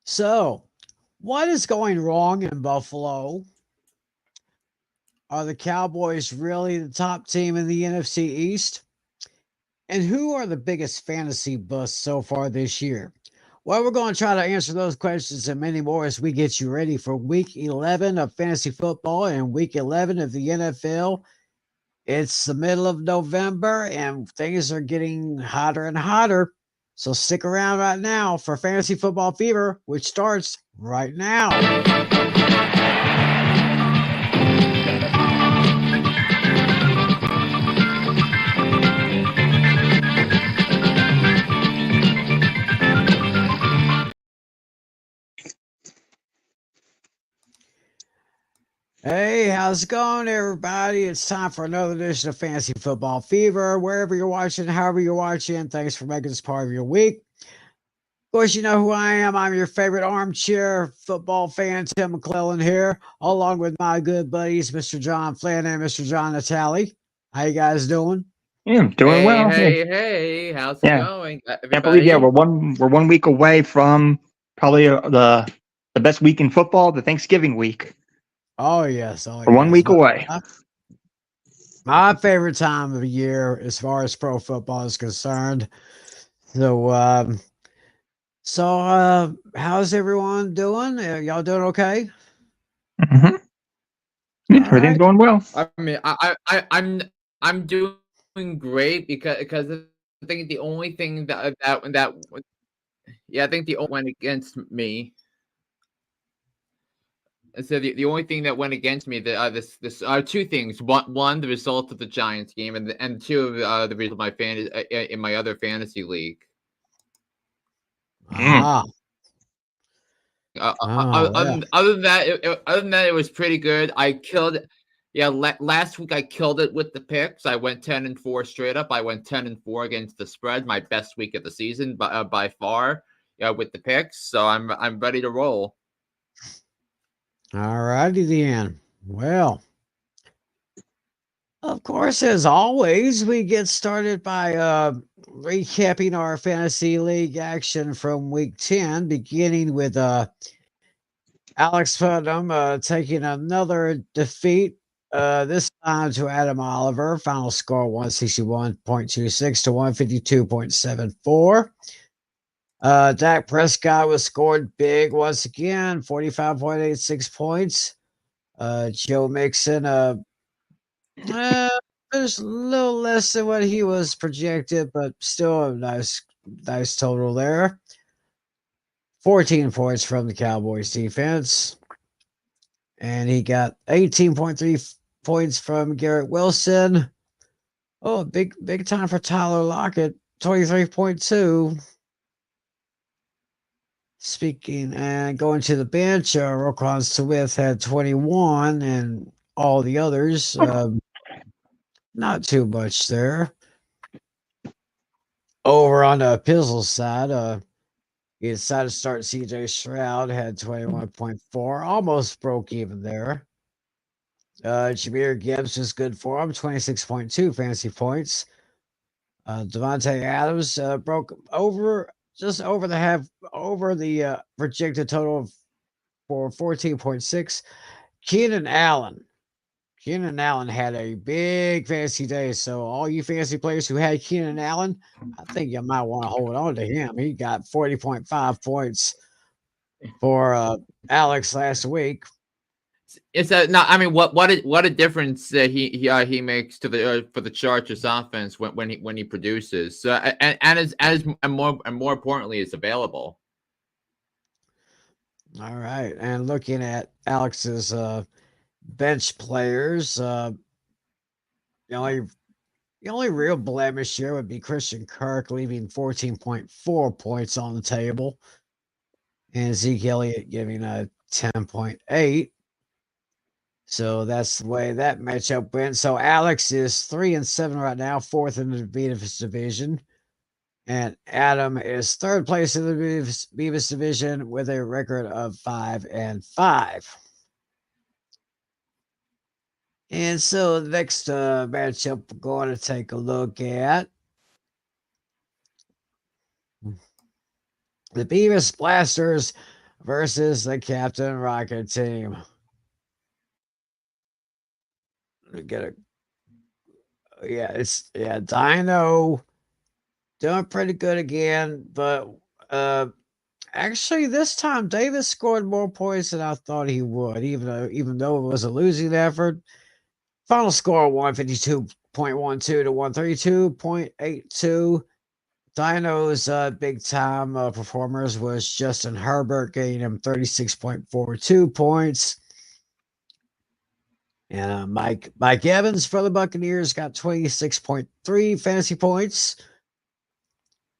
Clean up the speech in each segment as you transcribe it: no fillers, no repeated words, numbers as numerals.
So, what is going wrong in Buffalo? Are the Cowboys really the top team in the NFC East? And who are the biggest fantasy busts so far this year? Well, we're going to try to answer those questions and many more as we get you ready for week 11 of fantasy football and week 11 of the NFL. It's the middle of November and things are getting hotter and hotter. So stick around right now for Fantasy Football Fever, which starts right now. Hey, how's it going, everybody? It's time for another edition of Fantasy Football Fever. Wherever you're watching, however you're watching, thanks for making this part of your week. Of course, you know who I am. I'm your favorite armchair football fan, Tim McClellan here, along with my good buddies, Mr. John Flynn and Mr. John Natale. How you guys doing? Yeah, I'm doing well. Hey, how's it going, Can't believe everybody? we're 1 week away from probably the best week in football, the Thanksgiving week. Oh yes, We're 1 week away. My favorite time of the year, as far as pro football is concerned. So, how's everyone doing? Y'all doing okay? Mm-hmm. Yeah, everything's going well. I mean, I'm doing great because I think the only thing that I think the only went against me. So the only thing that went against me this two things. One, the result of the Giants game, and two, the result of my in my other fantasy league. Ah. Other than that, it was pretty good. I killed it. Yeah, last week I killed it with the picks. I went 10-4 straight up. I went 10-4 against the spread. My best week of the season by far. Yeah, with the picks. So I'm ready to roll. All righty then. Well, of course, as always, we get started by recapping our fantasy league action from week 10, beginning with Alex Putnam taking another defeat, this time to Adam Oliver. Final score 161.26 to 152.74. Dak Prescott was scored big once again, 45.86 points. Joe Mixon, just a little less than what he was projected, but still a nice total there. 14 points from the Cowboys defense. And he got 18.3 points from Garrett Wilson. Oh, big time for Tyler Lockett, 23.2. Speaking and going to the bench, Roquan Smith had 21, and all the others, not too much there. Over on the Pizzle's side, he decided to start CJ Stroud, had 21.4, almost broke even there. Jameer Gibbs was good for him, 26.2 fantasy points. Devontae Adams broke just over the projected total for 14.6. Keenan Allen had a big fantasy day. So all you fantasy players who had Keenan Allen, I think you might want to hold on to him. He got 40.5 points for Alex last week. It's what a difference he makes to the for the Chargers offense when he produces. And more importantly, is available. All right, and looking at Alex's bench players, the only real blemish here would be Christian Kirk leaving 14.4 points on the table, and Zeke Elliott giving a 10.8. So that's the way that matchup went. So Alex is 3-7 right now, fourth in the Beavis division. And Adam is third place in the Beavis division with a record of 5-5. And so the next matchup we're going to take a look at. The Beavis Blasters versus the Captain Rocket team. Get a Dino doing pretty good again, but actually this time Davis scored more points than I thought he would, even though it was a losing effort. Final score 152.12 to 132.82. Dino's big time performers was Justin Herbert, getting him 36.42 points. And Mike Evans for the Buccaneers got 26.3 fantasy points.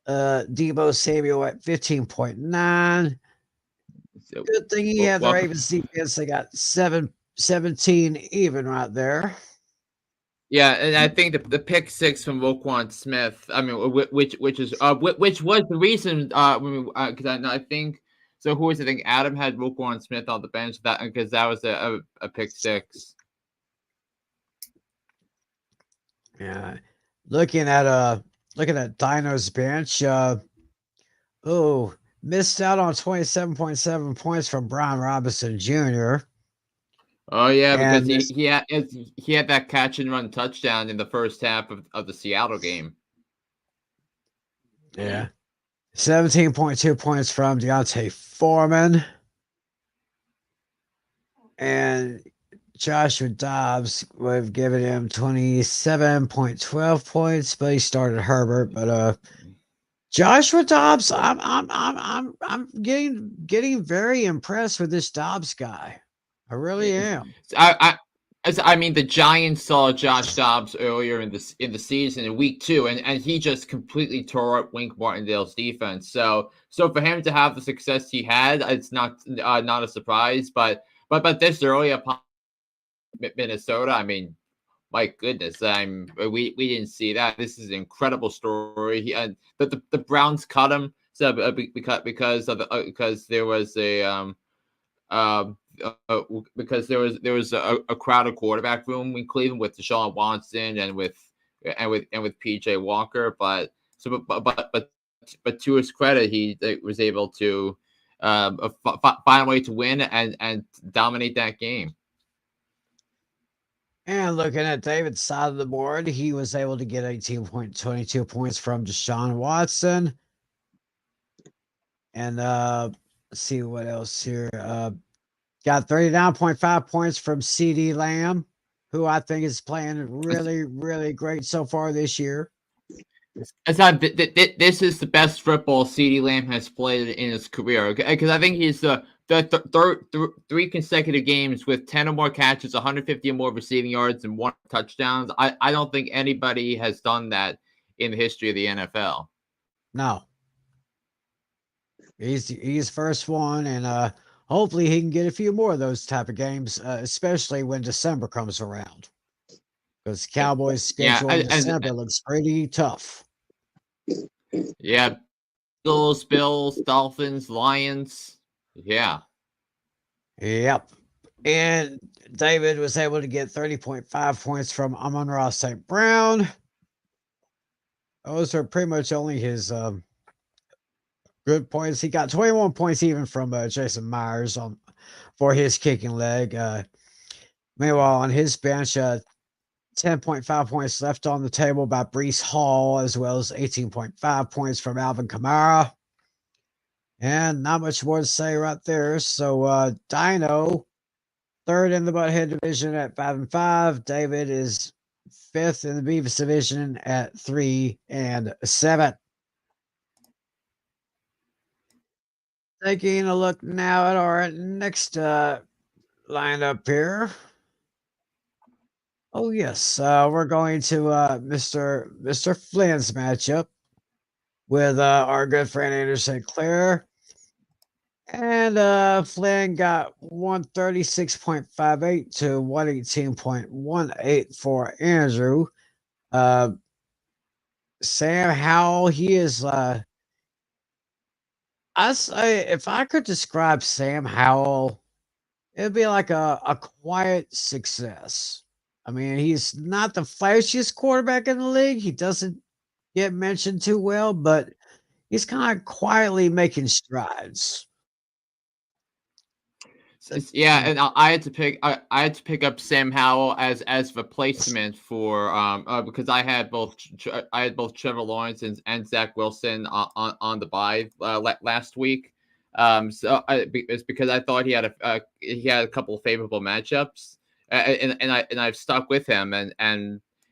Debo Samuel at 15.9. Good thing he had the Ravens defense. They got 17 even right there. Yeah, and I think the pick six from Roquan Smith. I mean, which was the reason. Because I think so. Who was I think Adam had Roquan Smith on the bench because that was a pick six. Yeah, looking at Dino's bench. Missed out on 27.7 points from Brian Robinson Jr. Oh yeah, because he had that catch and run touchdown in the first half of the Seattle game. Yeah. 17.2 points from Deontay Foreman. And Joshua Dobbs would have given him 27.12 points, but he started Herbert. But Joshua Dobbs, I'm getting very impressed with this Dobbs guy. I really am. I mean, the Giants saw Josh Dobbs earlier in the season in week 2, and he just completely tore up Wink Martindale's defense. So for him to have the success he had, it's not a surprise. But this early upon Minnesota, I mean, my goodness, we didn't see that. This is an incredible story. The Browns cut him because there was a because there was a crowded quarterback room in Cleveland with Deshaun Watson and with PJ Walker, but to his credit, he was able to find a way to win and dominate that game. And looking at David's side of the board, he was able to get 18.22 points from Deshaun Watson. And let's see what else here. Got 39.5 points from CD Lamb, who I think is playing really, really great so far this year. This is the best football CD Lamb has played in his career, because I think he's the third 3 consecutive games with 10 or more catches, 150 or more receiving yards, and 1 touchdowns. I don't think anybody has done that in the history of the NFL. No, he's first one, and hopefully he can get a few more of those type of games, especially when December comes around, because Cowboys' schedule in December looks pretty tough. Yeah, Eagles, Bills, Dolphins, Lions. Yeah. Yep. And David was able to get 30.5 points from Amon-Ra St. Brown. Those are pretty much only his good points. He got 21 points even from Jason Myers for his kicking leg. Meanwhile, on his bench, 10.5 points left on the table by Breece Hall, as well as 18.5 points from Alvin Kamara. And not much more to say right there. So Dino, third in the Butthead division at 5-5. David is fifth in the Beavis division at 3-7. Taking a look now at our next lineup here. Oh yes, we're going to Mr. Flynn's matchup with our good friend Andrew St. Clair. And Flynn got 136.58 to 118.18 for Andrew. Sam Howell, he is I say if I could describe Sam Howell, it'd be like a quiet success. I mean, he's not the flashiest quarterback in the league. He doesn't get mentioned too well, but he's kind of quietly making strides. Yeah, and I had to pick. I had to pick up Sam Howell as replacement for because I had both Trevor Lawrence and Zach Wilson on the bye last week. It's because I thought he had a couple of favorable matchups, and I've stuck with him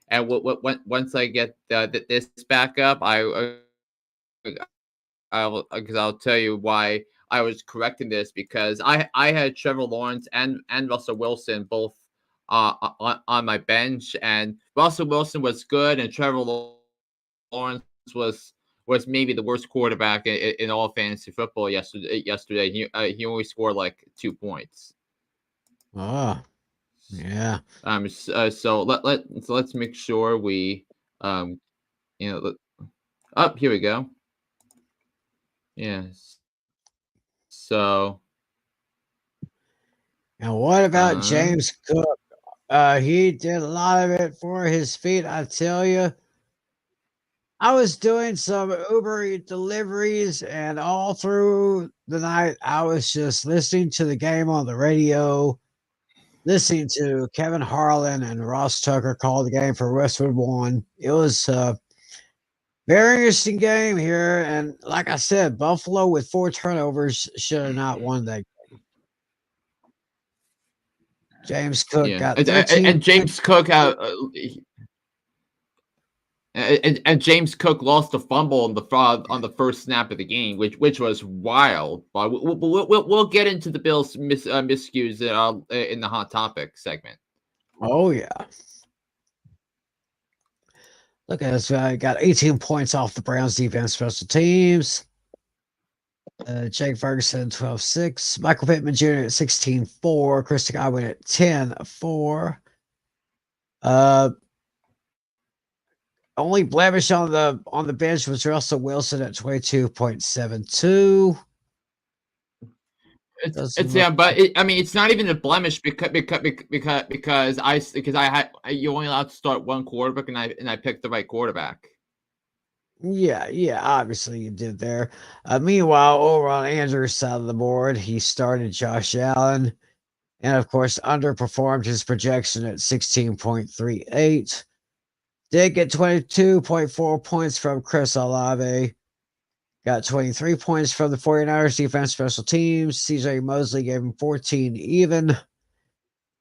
once I get this back up, I'll tell you why I was correcting this, because I had Trevor Lawrence and Russell Wilson both on my bench, and Russell Wilson was good, and Trevor Lawrence was maybe the worst quarterback in all fantasy football yesterday. He only scored like 2 points. Oh, yeah. So let's make sure we here we go. Yes. So. And what about James Cook? He did a lot of it for his feet, I tell you. I was doing some Uber Eats deliveries, and all through the night, I was just listening to the game on the radio, listening to Kevin Harlan and Ross Tucker call the game for Westwood One. It was a very interesting game here, and like I said, Buffalo with 4 turnovers should have not won that game. James Cook got 13. And James Cook and James Cook lost a fumble on the first snap of the game, which was wild. But we'll get into the Bills' miscues in the hot topic segment. Oh yeah. Look at this guy. Got 18 points off the Browns defense special teams. Jake Ferguson 12-6. Michael Pittman Jr. at 16-4. Chris Godwin at 10-4. Only blemish on the bench was Russell Wilson at 22.72. It's not even a blemish because you only allowed to start one quarterback, and I picked the right quarterback. Yeah, obviously you did there. Meanwhile, over on Andrew's side of the board, he started Josh Allen, and of course underperformed his projection at 16.38. Did get 22.4 points from Chris Olave. Got 23 points from the 49ers defense special teams. CJ Mosley gave him 14 even.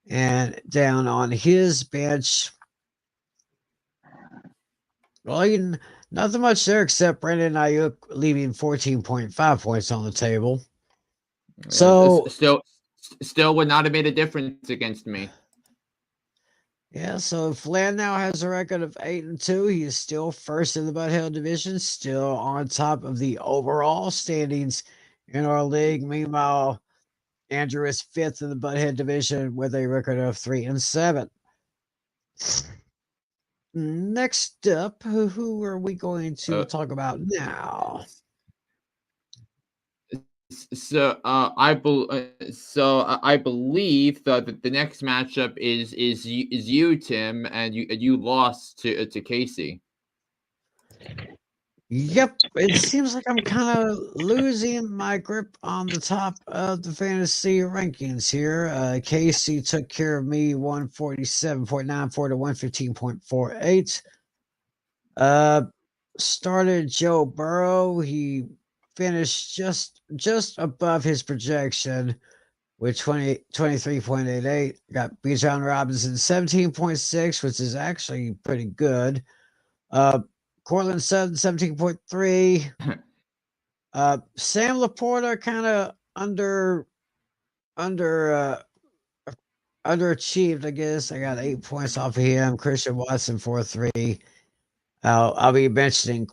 And down on his bench, well, nothing much there except Brandon Ayuk leaving 14.5 points on the table. So still would not have made a difference against me. Yeah, so Flynn now has a record of 8-2. He is still first in the Butthead division, still on top of the overall standings in our league. Meanwhile, Andrew is fifth in the Butthead division with a record of 3-7. Next up, who are we going to talk about now? So I believe that the next matchup is you, Tim, and you lost to Casey. Yep, it seems like I'm kind of losing my grip on the top of the fantasy rankings here. Casey took care of me 147.94 to 115.48. Started Joe Burrow. He finished just above his projection with 23.88. Got Bijan Robinson 17.6, which is actually pretty good. Cortland Sutton 17.3. Sam Laporta kind of underachieved, I guess. I got 8 points off of him. Christian Watson 4.3. I'll be mentioning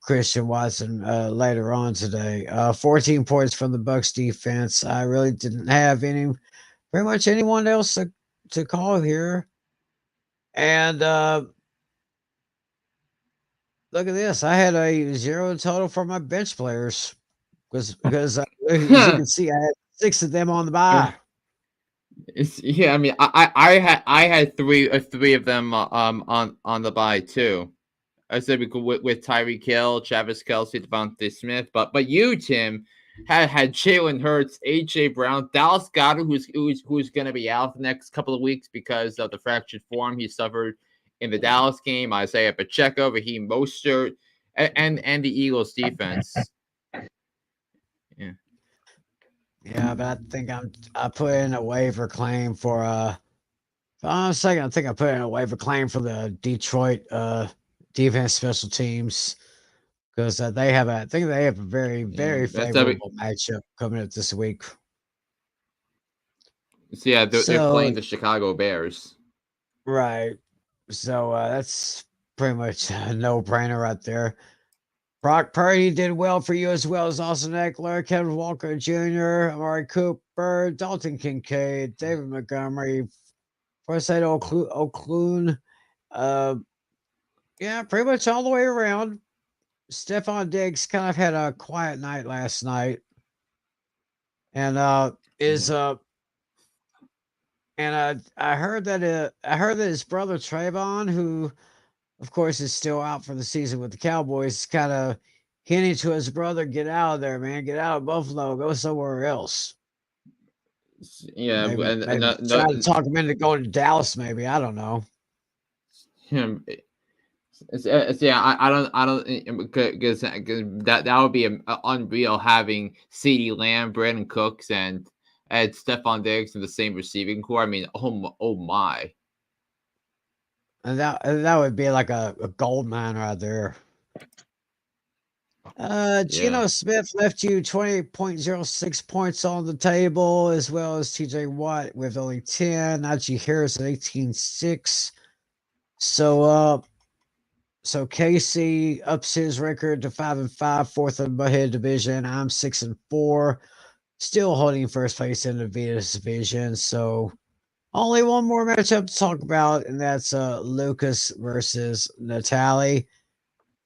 Christian Watson later on today. 14 points from the Bucs defense. I really didn't have pretty much anyone else to call here. And look at this. I had a 0 total for my bench players because as you can see, I had 6 of them on the bye. Yeah, I mean, I had three of them on the bye too. I said we could with Tyreek Hill, Travis Kelce, Devontae Smith, but you, Tim, had Jalen Hurts, AJ Brown, Dallas Goedert, who's going to be out the next couple of weeks because of the fractured form he suffered in the Dallas game. Isaiah Pacheco, Raheem Mostert, and the Eagles defense. Yeah. Yeah, but I think I put in a waiver claim for I'm second. I think I put in a waiver claim for the Detroit defense special teams because I think they have a very favorable matchup coming up this week. So yeah, they're playing the Chicago Bears. Right. So that's pretty much a no-brainer right there. Brock Purdy did well for you as well as Austin Eckler, Kevin Walker Jr., Amari Cooper, Dalton Kincaid, David Montgomery, Forsett O'Cloon. Yeah, pretty much all the way around. Stephon Diggs kind of had a quiet night last night. And I heard that his brother Trayvon, who of course is still out for the season with the Cowboys, kind of hinting to his brother, get out of there, man, get out of Buffalo, go somewhere else. Yeah, maybe try to talk him into going to Dallas, maybe. I don't know. I don't because that would be unreal having CeeDee Lamb, Brandon Cooks, and Stephon Diggs in the same receiving core. I mean, oh my. And that would be like a gold mine right there. Geno Smith left you 20.06 points on the table, as well as TJ Watt with only 10. Najee Harris at 18.6. So Casey ups his record to 5-5, fourth in the head division. I'm 6-4, still holding first place in the Venus division. So only one more matchup to talk about, and that's Lucas versus Natale.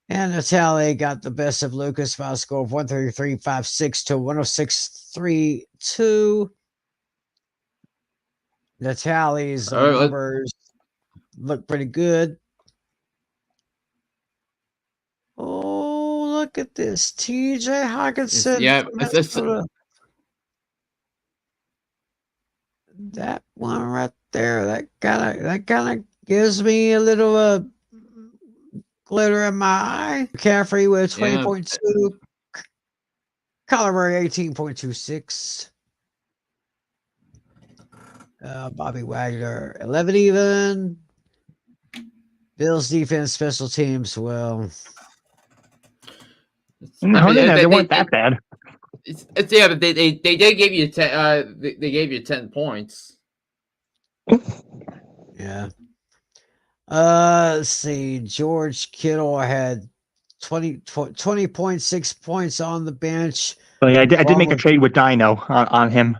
And Natale got the best of Lucas by a score of 133.56 to 106.32. Natale's numbers look pretty good. Oh, look at this. TJ Hawkinson. Yeah, that one right there. That kind of gives me a little glitter in my eye. McCaffrey with 20.2. Kyler Murray 18.26. Bobby Wagner 11 even. Bills defense, special teams. Well, they weren't that bad. But they did give you 10. They gave you 10 points. Yeah. Let's see. George Kittle had 20.6 points on the bench. But yeah, I did make a trade with Dino on him.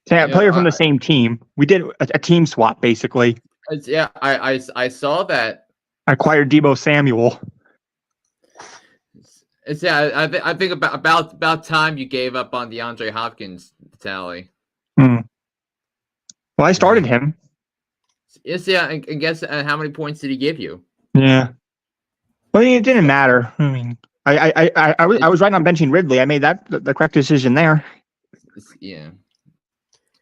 Player from the same team. We did a team swap basically. Yeah, I saw that. I acquired Deebo Samuel. I think about time you gave up on DeAndre Hopkins, Tally. Well, I started him. I guess how many points did he give you? Yeah. Well, it didn't matter. I mean, I was right on benching Ridley. I made that the correct decision there.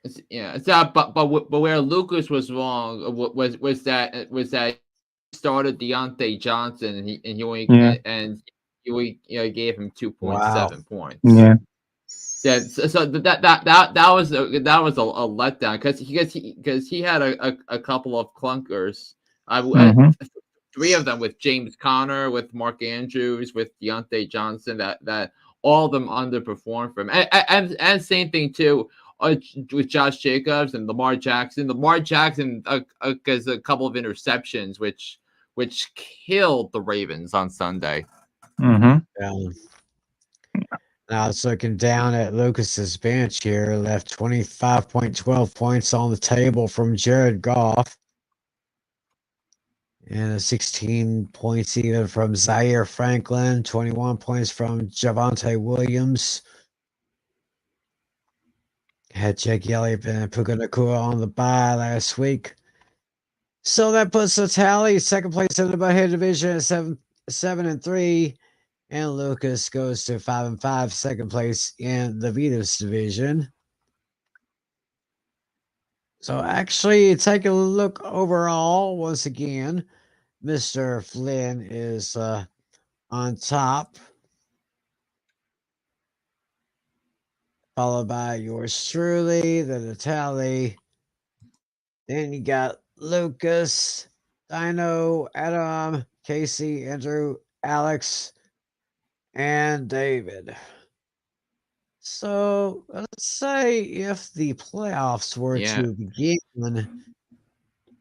But where Lucas was wrong was that started Deontay Johnson and he only gave him 2.7 points. Yeah. Yeah, so that was a letdown because he had a couple of clunkers. Three of them with James Conner, with Mark Andrews, with Deontay Johnson. That all of them underperformed for him, and same thing too with Josh Jacobs and Lamar Jackson. Lamar Jackson has a couple of interceptions, which killed the Ravens on Sunday. Yeah. Now it's looking down at Lucas's bench here. Left 25.12 points on the table from Jared Goff. And 16 points even from Zaire Franklin. 21 points from Javonte Williams. Had Jake Elliott and Puka Nacua on the bye last week. So that puts the tally second place in the Buckhead division at 7-3. And Lucas goes to 5-5, second place in the Venus division. So actually, take a look overall. Once again, Mr. Flynn is on top, followed by yours truly, the Natale. Then you got Lucas, Dino, Adam, Casey, Andrew, Alex, and David. So let's say if the playoffs were Yeah. to begin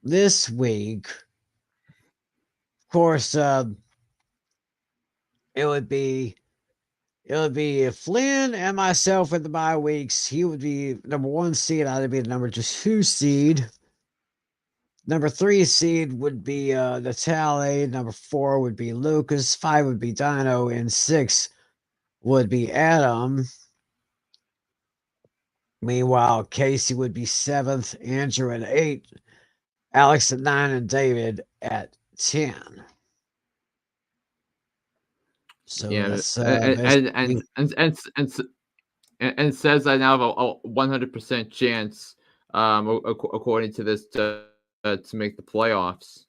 this week, of course, it would be Flynn and myself with the bye weeks. He would be number 1 seed. I'd be the number 2 seed. Number 3 seed would be Natale. Number 4 would be Lucas. 5 would be Dino, and 6 would be Adam. Meanwhile, Casey would be 7th, Andrew at 8, Alex at 9, and David at 10. So Yeah, that's and says I now have a 100% chance, according to this, to make the playoffs.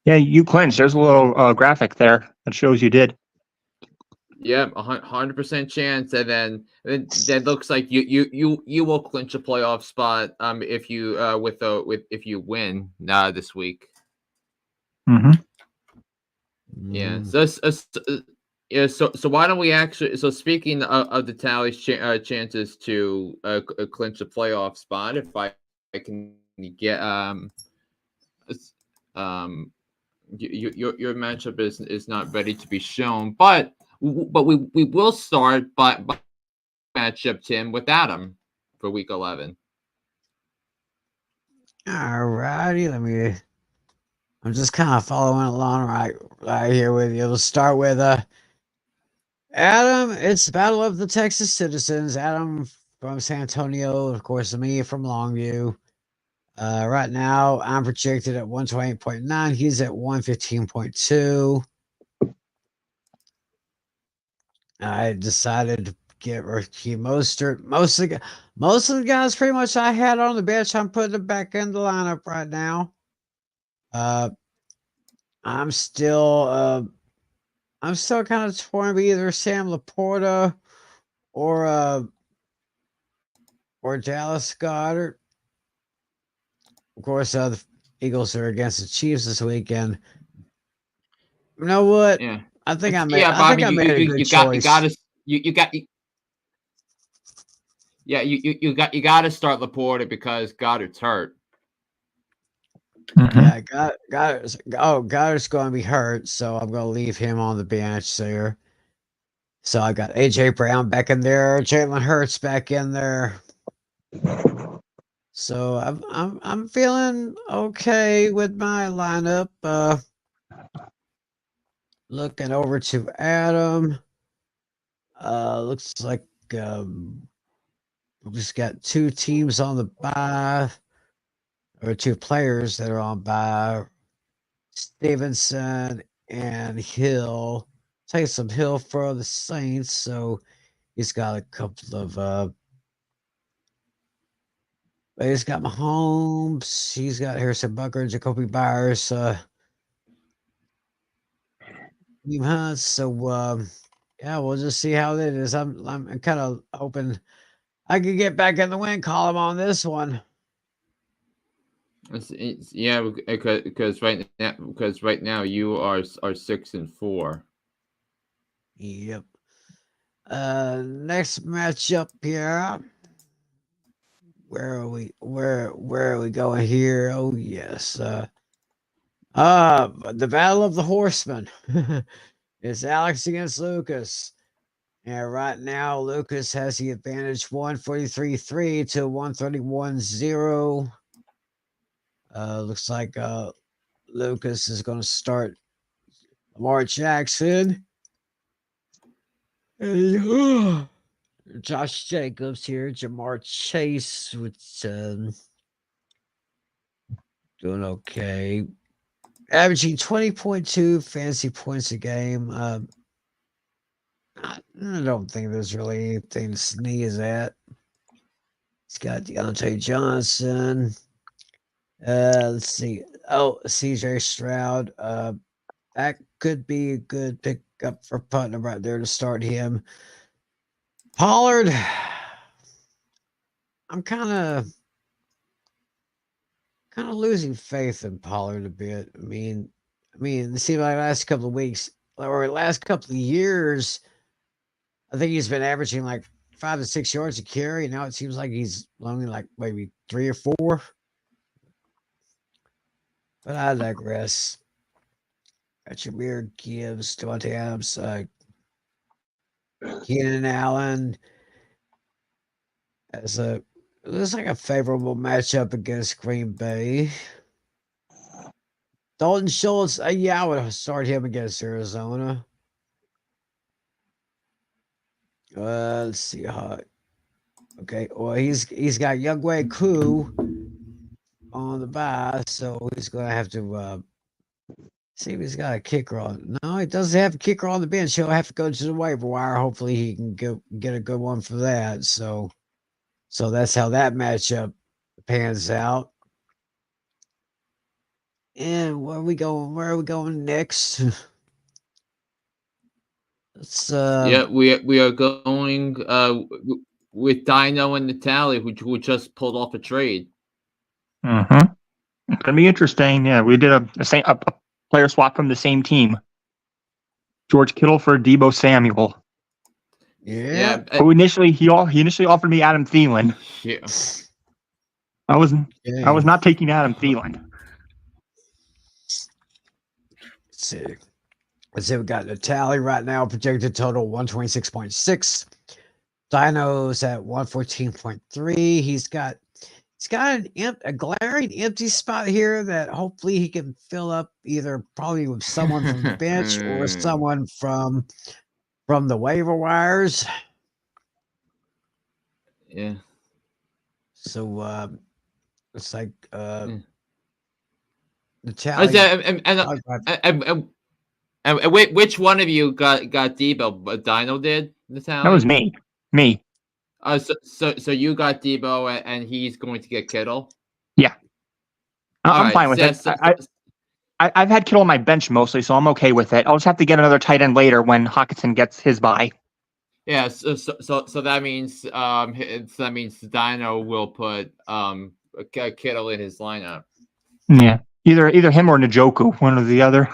Yeah, you clinched. There's a little graphic there that shows you did. Yeah, 100% chance, and then that looks like you will clinch a playoff spot if you if you win this week. Mm-hmm. Yeah. So why don't we actually? So speaking of the tally's chances to clinch a playoff spot, if I can get your matchup is not ready to be shown, but we will start by matchup, Tim, with Adam for week 11. all righty. I'm just kind of following along right here with you. We'll start with Adam. It's the Battle of the Texas Citizens. Adam from San Antonio, of course, me from Longview. Right now, I'm projected at 128.9. He's at 115.2. I decided to get Ricky Mostert. Most of the guys pretty much I had on the bench, I'm putting them back in the lineup right now. I'm still kind of torn by either Sam Laporta or Dallas Goddard. Of course, the Eagles are against the Chiefs this weekend. You know what? Yeah. I think I Bobby, I made a good you choice. You got to start Laporta because Goddard's hurt. Mm-hmm. Yeah, Goddard's going to be hurt, so I'm going to leave him on the bench there. So I got AJ Brown back in there, Jalen Hurts back in there. So I'm feeling okay with my lineup. Looking over to Adam. Looks like we just got 2 teams on the bye, or 2 players that are on bye. Stevenson and Hill. Take some Hill for the Saints, so he's got a couple of he's got Mahomes, he's got Harrison Butker, Jacoby Byers, Team Hunt. So yeah, we'll just see how it is. I'm kind of hoping I could get back in the win column on this one. Yeah, because right now you are 6-4. Yep. Next matchup here. Where are we? Where are we going here? Oh yes. The Battle of the Horsemen. It's Alex against Lucas. And right now, Lucas has the advantage 143.3 to 131.0. Looks like Lucas is going to start Lamar Jackson. And, Josh Jacobs here, Jamar Chase with doing okay. Averaging 20.2 fantasy points a game. I don't think there's really anything to sneeze at. He's got Deontay Johnson. Let's see. Oh, CJ Stroud. That could be a good pickup for Putnam right there to start him. Pollard. I'm kind of losing faith in Pollard a bit. I mean, it seems like last couple of weeks or last couple of years, I think he's been averaging like 5 to 6 yards a carry. Now it seems like he's only like maybe 3 or 4. But I digress. Got Jameer Gibbs, Devontae Adams, Keenan Allen as looks like a favorable matchup against Green Bay. Dalton Schultz, yeah, I would start him against Arizona. Let's see how. Okay, well he's got Younghoe Koo on the bye, so he's gonna have to see if he's got a kicker on. No, he doesn't have a kicker on the bench. He'll have to go to the waiver wire. Hopefully, he can get a good one for that. So that's how that matchup pans out. And where are we going? Where are we going next? Let's Yeah, we are going with Dino and Natale, who just pulled off a trade. Mm-hmm. It's gonna be interesting. Yeah, we did a player swap from the same team. George Kittle for Deebo Samuel. Yeah. Who initially he initially offered me Adam Thielen. Yeah. I was not taking Adam Thielen. Let's see. We got Natale right now, projected total 126.6. Dino's at 114.3. He's got a glaring empty spot here that hopefully he can fill up either probably with someone from the bench or someone from the waiver wires. Yeah. So it's like Natale. And which one of you got Debo? Dino did, Natale? That was me. So you got Debo, and he's going to get Kittle. Yeah, I'm right, fine with it. I've had Kittle on my bench mostly, so I'm okay with it. I'll just have to get another tight end later when Hockenson gets his bye. Yeah, so that means Dino will put Kittle in his lineup. Yeah, either him or Njoku, one or the other.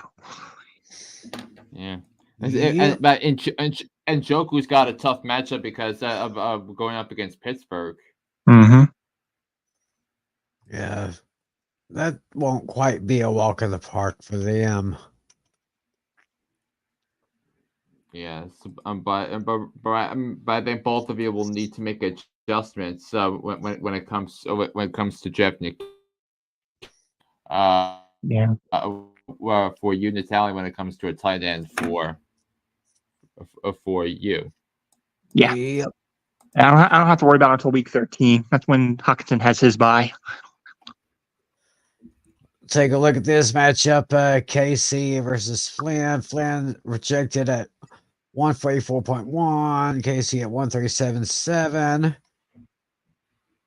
Yeah, but Njoku's got a tough matchup because of going up against Pittsburgh. Mm-hmm. Yeah, that won't quite be a walk in the park for them. Yes, but I think both of you will need to make adjustments when it comes to Jeff Nick. Yeah. For you, Natale, when it comes to a tight end for you. Yeah. Yep. I don't have to worry about it until week 13. That's when Hockenson has his bye. Take a look at this matchup. KC versus Flynn. Flynn rejected at 144.1. KC at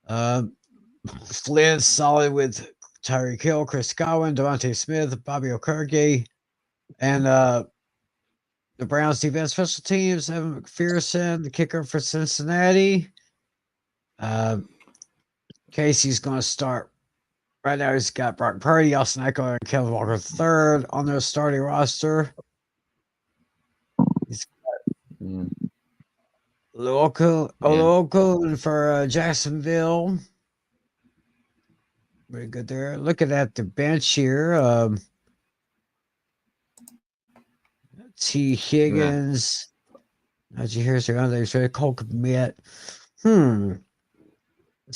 137.7. Flynn solid with Tyreek Hill, Chris Godwin, Devontae Smith, Bobby Okereke, and the Browns defense special teams, Evan McPherson, the kicker for Cincinnati. Casey's going to start. Right now, he's got Brock Purdy, Austin Eckler, and Kevin Walker III on their starting roster. He's got Loco for Jacksonville. Very good there. Looking at the bench here. T. Higgins. How'd you hear Sir Cole commit? Let's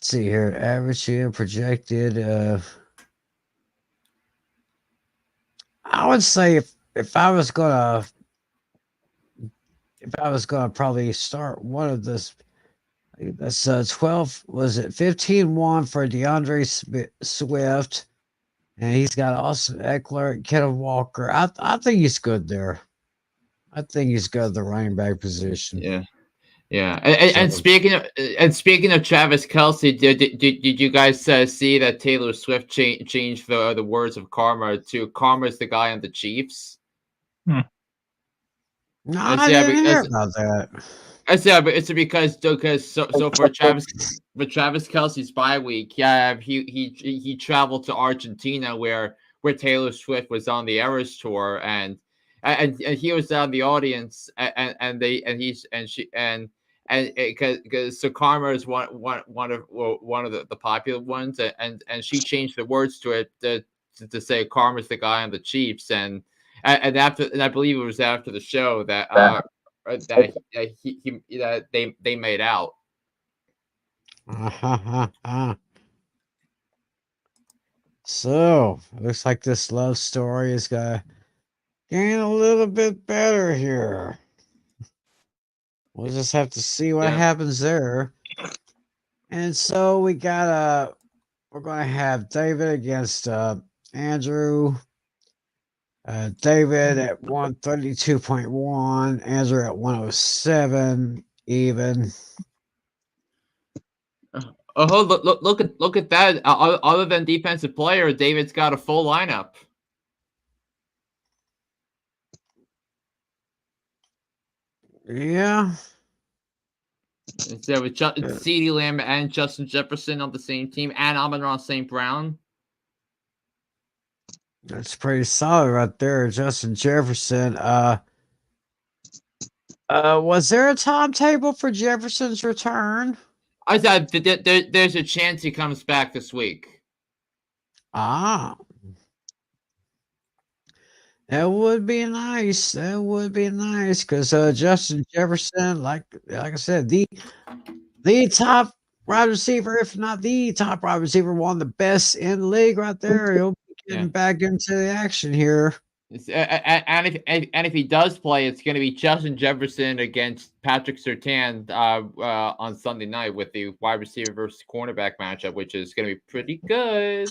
see here. Average here projected. I would say if I was gonna probably start one of this, that's 12. Was it 15-1 for DeAndre Swift? And he's got Austin Eckler, Kevin Walker. I think he's good there. I think he's good at the running back position. Yeah. Yeah, and speaking of Travis Kelce, did you guys see that Taylor Swift changed the words of karma to "Karma's the guy on the Chiefs"? No, I didn't hear about that. But it's because for Travis Kelce's bye week, he traveled to Argentina where Taylor Swift was on the Eras tour and he was on the audience and because so Karma is one of the popular ones and she changed the words to it to say Karma's the guy on the Chiefs and I believe it was after the show that they made out. So it looks like this love story is gonna get a little bit better here. We'll just have to see what happens there. And so we got we're gonna have David against Andrew. David at 132.1, Andrew at 107, even. Oh, look at that! Other than defensive player, David's got a full lineup. Yeah. So with CeeDee Lamb and Justin Jefferson on the same team, and Amon-Ra St. Brown. That's pretty solid right there, Justin Jefferson. Was there a timetable for Jefferson's return? I thought there's a chance he comes back this week. Ah. That would be nice. That would be nice because Justin Jefferson, like I said, the top wide receiver, if not the top wide receiver, one of the best in the league right there. He'll be getting back into the action here. And if he does play, it's going to be Justin Jefferson against Patrick Surtain on Sunday night with the wide receiver versus cornerback matchup, which is going to be pretty good.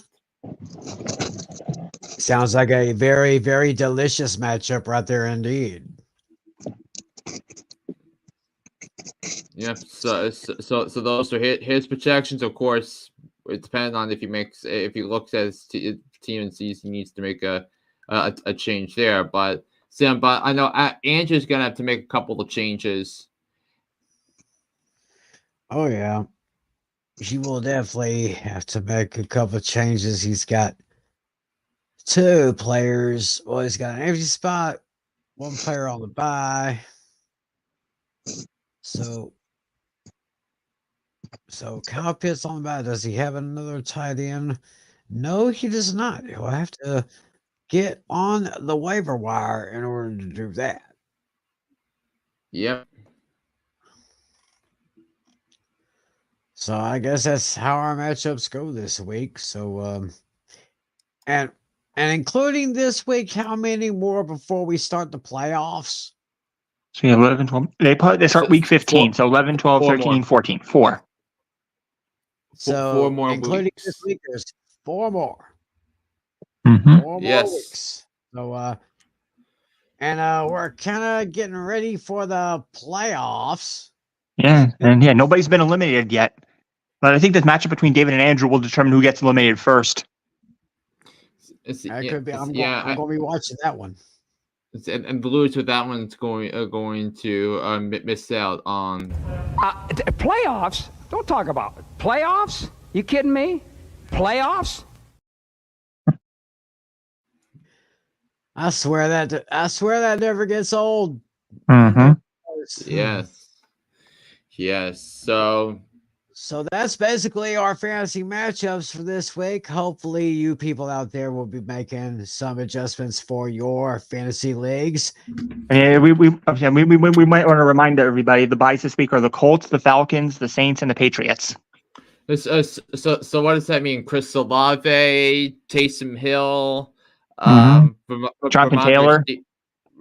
Sounds like a very, very delicious matchup right there indeed. Yep. So those are his projections. Of course, it depends on if he looks at his team and sees he needs to make a change there. But I know Andrew's gonna have to make a couple of changes. Oh yeah, he will definitely have to make a couple of changes. He's got 2 players. Well, he's got an empty spot, 1 player on the bye. So Kyle Pitts on the bye. Does he have another tight end? No, he does not. He'll have to get on the waiver wire in order to do that. Yep. So I guess that's how our matchups go this week. So and including this week, how many more before we start the playoffs? So 11, 12. They start week 15. So 11, 12, 13, 14. 4. So 4 more including weeks. this week, there's 4 more. Mm-hmm. 4 more weeks. So and we're kind of getting ready for the playoffs. Yeah, and nobody's been eliminated yet. But I think this matchup between David and Andrew will determine who gets eliminated first. Could be. I'm going to be watching that one. And Blues with that one's going to miss out on playoffs. Don't talk about it. Playoffs. You kidding me? Playoffs. I swear that never gets old. Mm-hmm. Yes. So that's basically our fantasy matchups for this week. Hopefully you people out there will be making some adjustments for your fantasy leagues. Yeah, we might want to remind everybody the buys this week are the Colts, the Falcons, the Saints, and the Patriots. So what does that mean? Chris Olave, Taysom Hill, Jonathan Taylor,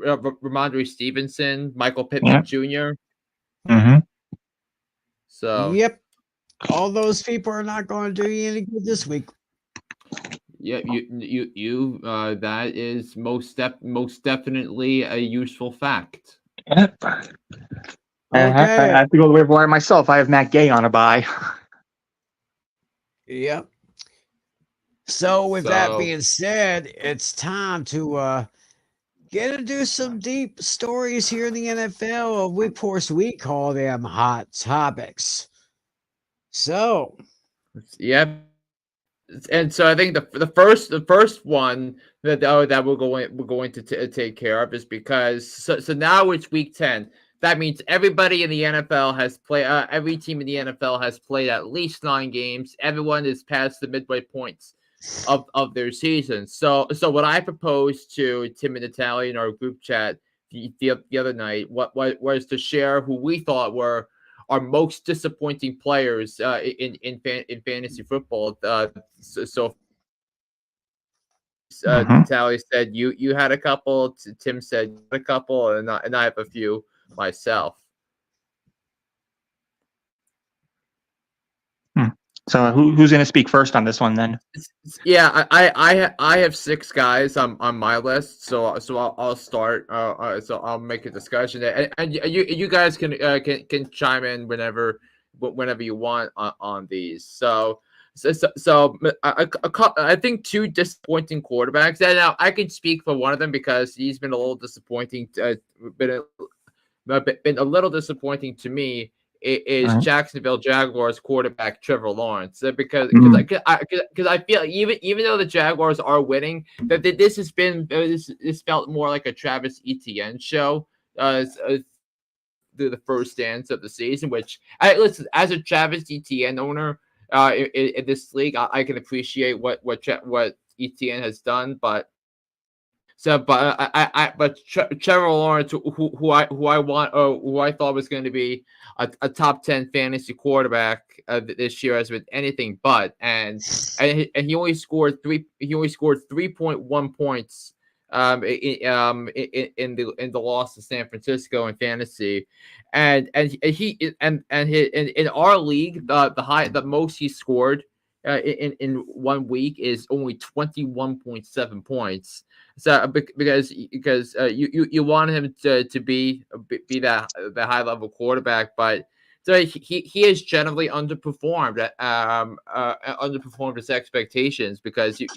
Ramondre Stevenson, Michael Pittman Jr. Mm-hmm. So yep. All those people are not going to do you any good this week. Yeah, that is most definitely a useful fact. Yep. I Okay. have to go the waiver wire myself. I have Matt Gay on a bye. Yep. So with that So being said, it's time to get into some deep stories here in the NFL. Of course, we call them hot topics. So yeah, and so I think the first one that we're going to take care of is because so now it's week 10. That means everybody in the NFL has played. Every team in the NFL has played at least 9 games. Everyone is past the midway points of their season. So what I proposed to Tim and Natale in our group chat the other night was to share who we thought were our most disappointing players in fantasy football. Natale said you had a couple. Tim said you had a couple, and I have a few myself. So who's going to speak first on this one then? Yeah, I have 6 guys on my list, so I'll start. So I'll make a discussion, and you guys can chime in whenever you want on these. I think 2 disappointing quarterbacks. And now I can speak for one of them because he's been a little disappointing. Been a little disappointing to me is Jacksonville Jaguars quarterback Trevor Lawrence because I feel even though the Jaguars are winning, that this has been this felt more like a Travis Etienne show through the first dance of the season. Which listen, as a Travis Etienne owner in this league, I can appreciate what Etienne has done, but. So, but Trevor Lawrence, who I thought was going to be a top 10 fantasy quarterback this year, has been anything but, and he only scored 3.1 points in the loss to San Francisco in fantasy, and in our league the most he scored in 1 week is only 21.7 points. So because you want him to be that the high level quarterback, but so he has generally underperformed underperformed his expectations because you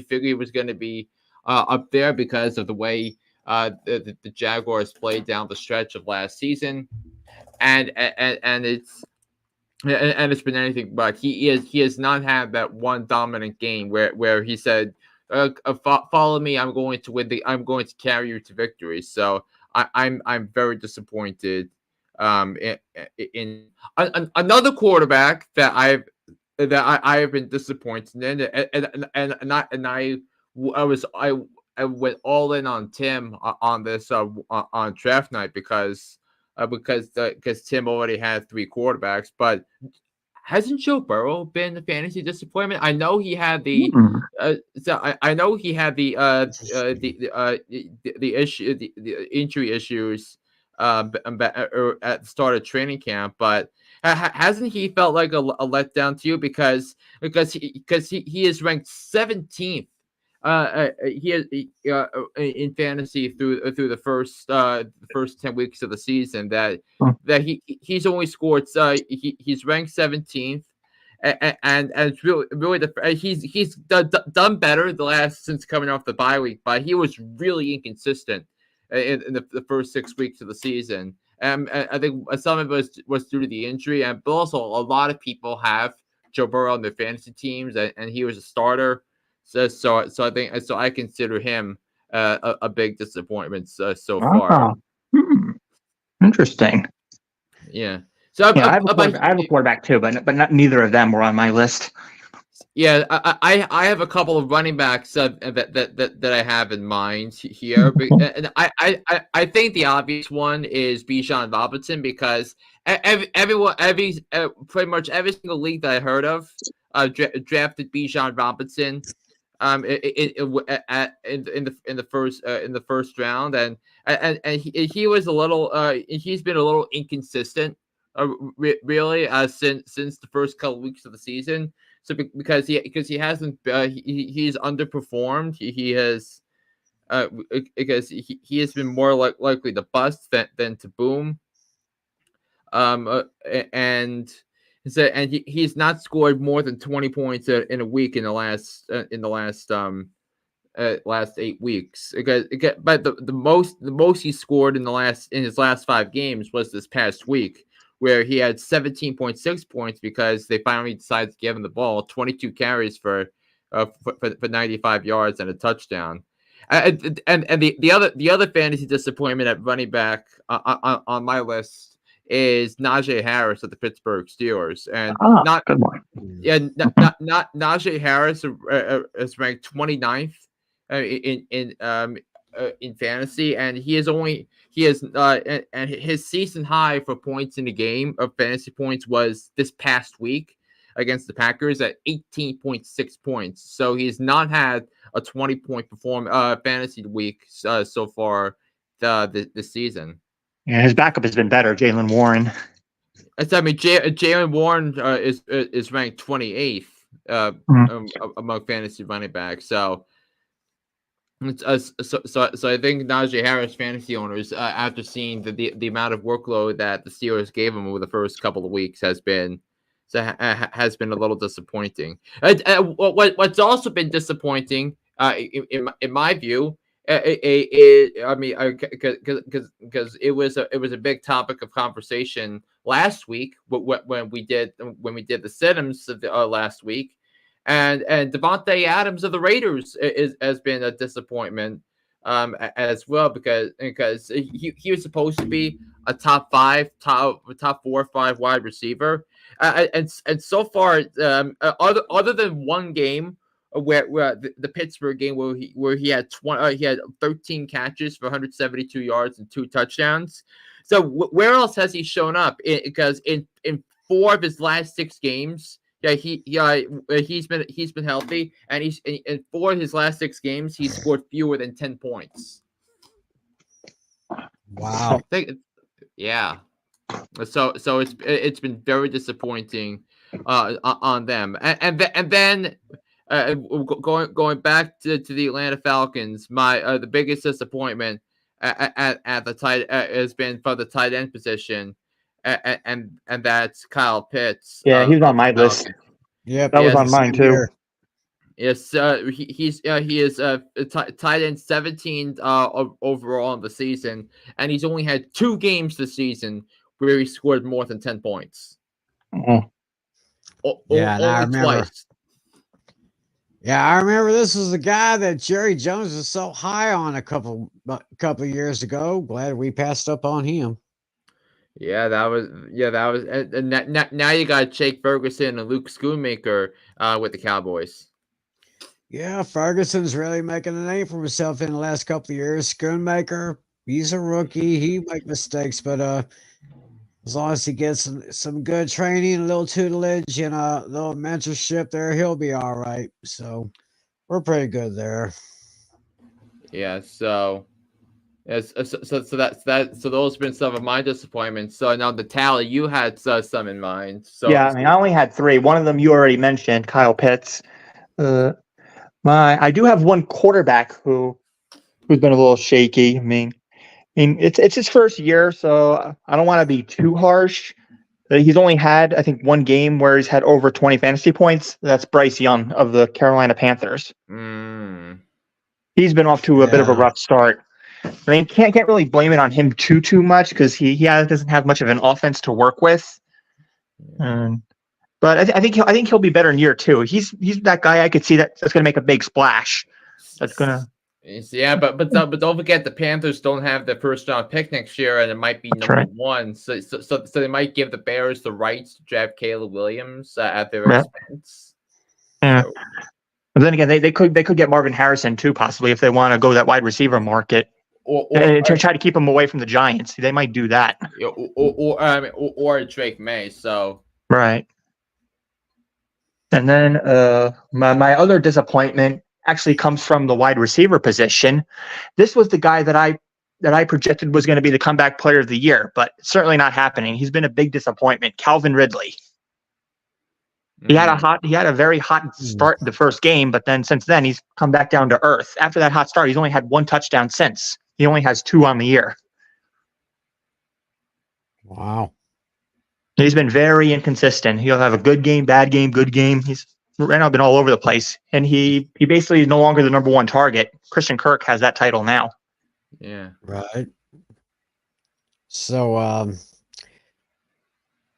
figure he was going to be up there because of the way the Jaguars played down the stretch of last season, and it's been anything but. He has not had that one dominant game where he said, follow me. I'm going to carry you to victory. So I'm very disappointed. In another quarterback that I have been disappointed in, I went all in on Tim on this on draft night because Tim already had 3 quarterbacks, but hasn't Joe Burrow been a fantasy disappointment? I know he had the I know he had the issue the injury issues at the start of training camp, but hasn't he felt like a letdown to you because he is ranked 17th in fantasy through the first 10 weeks of the season that he's only scored he's ranked 17th and it's really he's done better since coming off the bye week, but he was really inconsistent in the first 6 weeks of the season. I think some of it was due to the injury, but also a lot of people have Joe Burrow on their fantasy teams, and he was a starter. So I consider him a big disappointment so far. Interesting. Yeah. So I have a quarterback too, but neither of them were on my list. Yeah, I have a couple of running backs that I have in mind here, and I think the obvious one is Bijan Robinson because pretty much every single league that I heard of drafted Bijan Robinson in the first round, and he was a little he's been a little inconsistent really since the first couple weeks of the season. So because he hasn't he's underperformed. He has because he has been more likely to bust than to boom. And he's not scored more than 20 points in a week in the last last 8 weeks. But the most he scored in his last 5 games was this past week, where he had 17.6 points because they finally decided to give him the ball, 22 carries for 95 yards and a touchdown. And the other fantasy disappointment at running back on my list is Najee Harris of the Pittsburgh Steelers, and good one. Yeah, not Najee Harris is ranked 29th in fantasy, and he has and his season high for points in the game of fantasy points was this past week against the Packers at 18.6 points. So he's not had a 20-point fantasy week so far this season. Yeah, his backup has been better, Jaylen Warren. Jaylen Warren is ranked 28th among fantasy running backs. So I think Najee Harris fantasy owners, after seeing the amount of workload that the Steelers gave him over the first couple of weeks, has been a little disappointing. What's also been disappointing, in my view, because it was a big topic of conversation last week when we did the sit-ins last week, and Devontae Adams of the Raiders has been a disappointment as well, because he was supposed to be a top 4 or 5 wide receiver, and so far other than one game, where the Pittsburgh game where he had 13 catches for 172 yards and 2 touchdowns. So where else has he shown up? Because in 4 of his last 6 games, he's been healthy, and in 4 of his last 6 games he scored fewer than 10 points. Wow. Yeah. So it's been very disappointing on them, and then. Going back to the Atlanta Falcons, the biggest disappointment at the tight has been for the tight end position, and that's Kyle Pitts. Yeah, he was on my list. Yep, that was on mine too. Yes, he is tight end 17 overall in the season, and he's only had 2 games this season where he scored more than 10 points. I remember. Twice. Yeah, I remember this was the guy that Jerry Jones was so high on a couple years ago. Glad we passed up on him. That was. And now you got Jake Ferguson and Luke Schoonmaker with the Cowboys. Yeah, Ferguson's really making a name for himself in the last couple of years. Schoonmaker, he's a rookie. He make mistakes, but as long as he gets some good training, a little tutelage, and a little mentorship there, he'll be all right. So we're pretty good there. Yeah. So those have been some of my disappointments. So now, Natale, you had some in mind. So yeah, I only had 3. One of them you already mentioned, Kyle Pitts. I do have one quarterback who's been a little shaky. I mean, it's his first year, so I don't want to be too harsh. He's only had, I think, 1 game where he's had over 20 fantasy points. That's Bryce Young of the Carolina Panthers. He's been off to a bit of a rough start. I mean, can't really blame it on him too much, because he doesn't have much of an offense to work with. But I think he'll be better in year 2. He's that guy I could see that's going to make a big splash. That's going to. Yeah, but don't forget the Panthers don't have their first round pick next year, and it might be number 1. So they might give the Bears the rights to draft Caleb Williams at their expense. Yeah. So. But then again, they could get Marvin Harrison too, possibly, if they want to go that wide receiver market, or try to keep him away from the Giants. They might do that. Or Drake May. So right. And then my other disappointment actually comes from the wide receiver position. This was the guy that I projected was going to be the comeback player of the year, but certainly not happening. He's been a big disappointment. Calvin Ridley. He had a very hot start the first game, but then since then he's come back down to earth. After that hot start, he's only had 1 touchdown since. He only has 2 on the year. Wow. He's been very inconsistent. He'll have a good game, bad game, good game. He's right now been all over the place, and he basically is no longer the number 1 target. Christian Kirk has that title now. Yeah. Right. So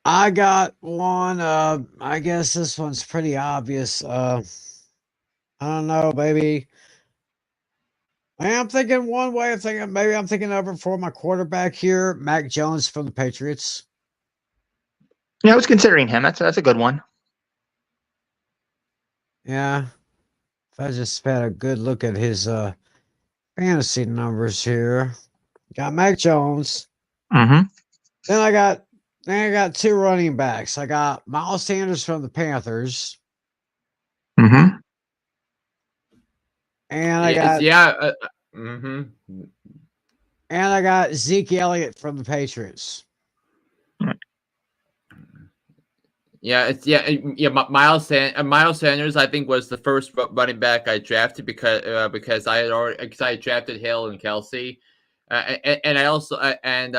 I got one. I guess this one's pretty obvious. I don't know, maybe. I'm thinking one way. I'm thinking over for my quarterback here, Mac Jones from the Patriots. Yeah, I was considering him. That's a good one. Yeah. If I just had a good look at his fantasy numbers here. Got Mac Jones. Mm-hmm. Then I got 2 running backs. I got Miles Sanders from the Panthers. Mm-hmm. And I got mm-hmm. And I got Zeke Elliott from the Patriots. Yeah, Miles Sanders, I think, was the first running back I drafted because I had drafted Hill and Kelsey, and I also and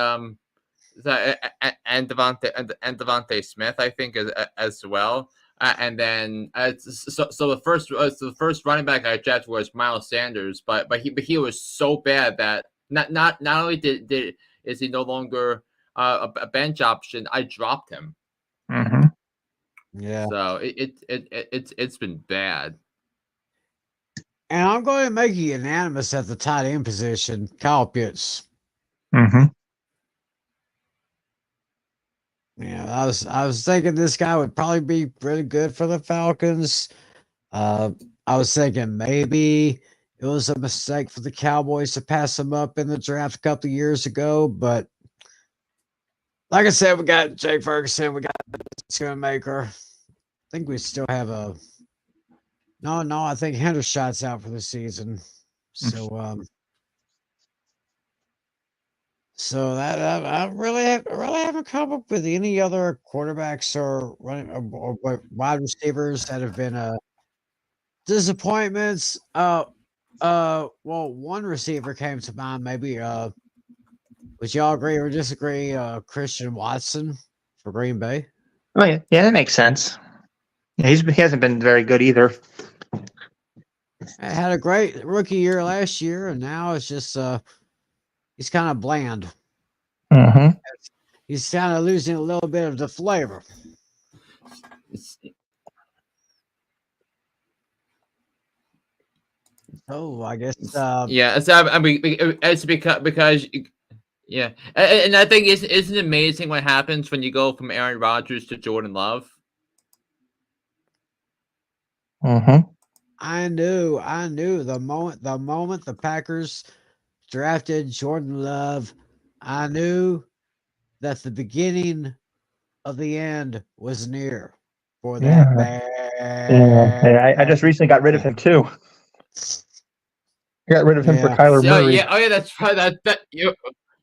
Devontae Smith, I think, as well. And then so the first running back I drafted was Miles Sanders, but he was so bad that not only is he no longer a bench option, I dropped him. Mm-hmm. Yeah. So it's been bad. And I'm going to make it unanimous at the tight end position, Kyle Pitts. Mm-hmm. Yeah, I was thinking this guy would probably be really good for the Falcons. I was thinking maybe it was a mistake for the Cowboys to pass him up in the draft a couple of years ago, but like I said, we got Jake Ferguson, we got Schoonmaker. I think we still have I think Hendershot's out for the season. So that I really haven't come up with any other quarterbacks or running or wide receivers that have been disappointments. Well, one receiver came to mind. Maybe would y'all agree or disagree? Christian Watson for Green Bay. Oh yeah, that makes sense. Yeah, he hasn't been very good either. Had a great rookie year last year, and now it's just he's kind of bland. Mm-hmm. He's kind of losing a little bit of the flavor. Oh, I guess. Yeah, I mean, it's because yeah, and I think isn't it amazing what happens when you go from Aaron Rodgers to Jordan Love? Mm-hmm. I knew the moment the Packers drafted Jordan Love, I knew that the beginning of the end was near for that bad. Yeah. I just recently got rid of him too. I got rid of him for Kyler Murray. Yeah, that's right. That you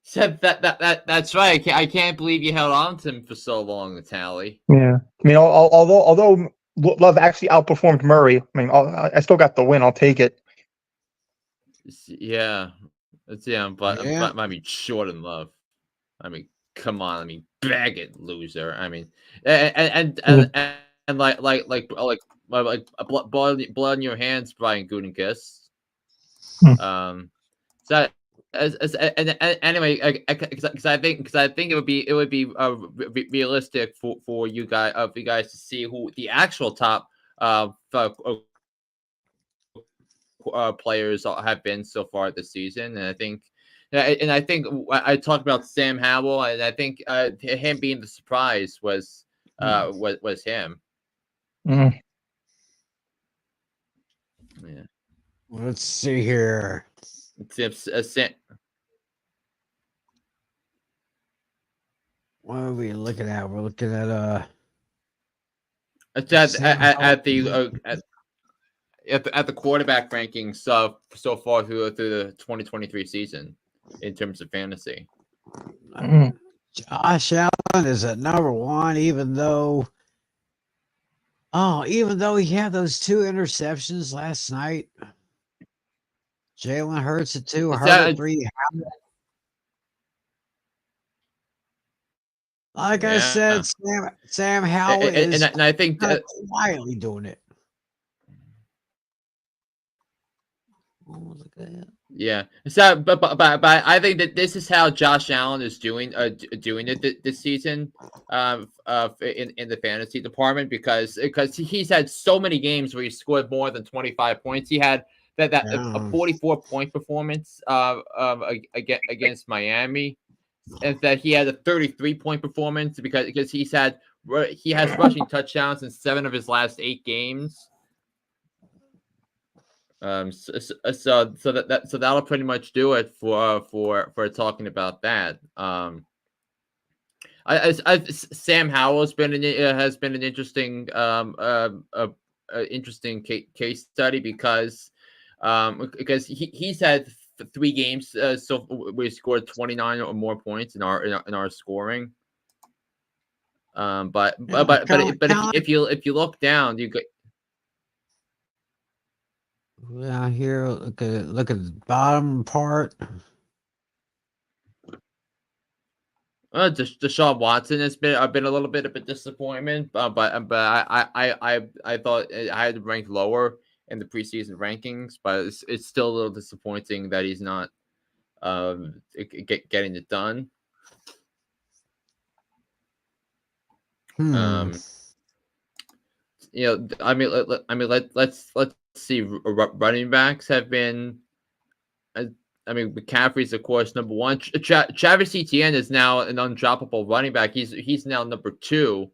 said that's right. I can't believe you held on to him for so long, Natale. Yeah, I mean, although Love actually outperformed Murray, I mean, I still got the win. I'll take it. Yeah, but I mean, Jordan Love. I mean, come on. I mean, bag it, loser. I mean, and like blood in your hands, Brian Gutekunst. So anyway, because I think it would be realistic for you guys to see who the actual top players have been so far this season, and I think I talked about Sam Howell, and I think him being the surprise was him. Mm. Yeah. Let's see here. What are we looking at? We're looking at at the quarterback rankings so far through the 2023 season in terms of fantasy. Josh Allen is at number 1, even though Oh, even though he had those 2 interceptions last night, Jalen Hurts at 2, Is Herbert that 3. Like I yeah? said, Sam Howell is And I think kind of quietly doing it. What was it good? yeah. So, but I think that this is how Josh Allen is doing doing it this season, in the fantasy department because he's had so many games where he scored more than 25 points. He had a Yeah. 44-point performance against Miami, and that he had a 33-point performance because he has rushing touchdowns in 7 of his last 8 games. So that'll pretty much do it for talking about that. Sam Howell has been an interesting interesting case study because he's had 3 games so we scored 29 or more points in our scoring. But if you look down, you go. Down here, look at the bottom part. Deshaun Watson has been a little bit of a disappointment, but I thought I had to rank lower in the preseason rankings, but it's still a little disappointing that he's not getting it done. I mean, let's see. Running backs have been. I mean, McCaffrey's of course number 1. Travis Etienne is now an undroppable running back. He's now number 2.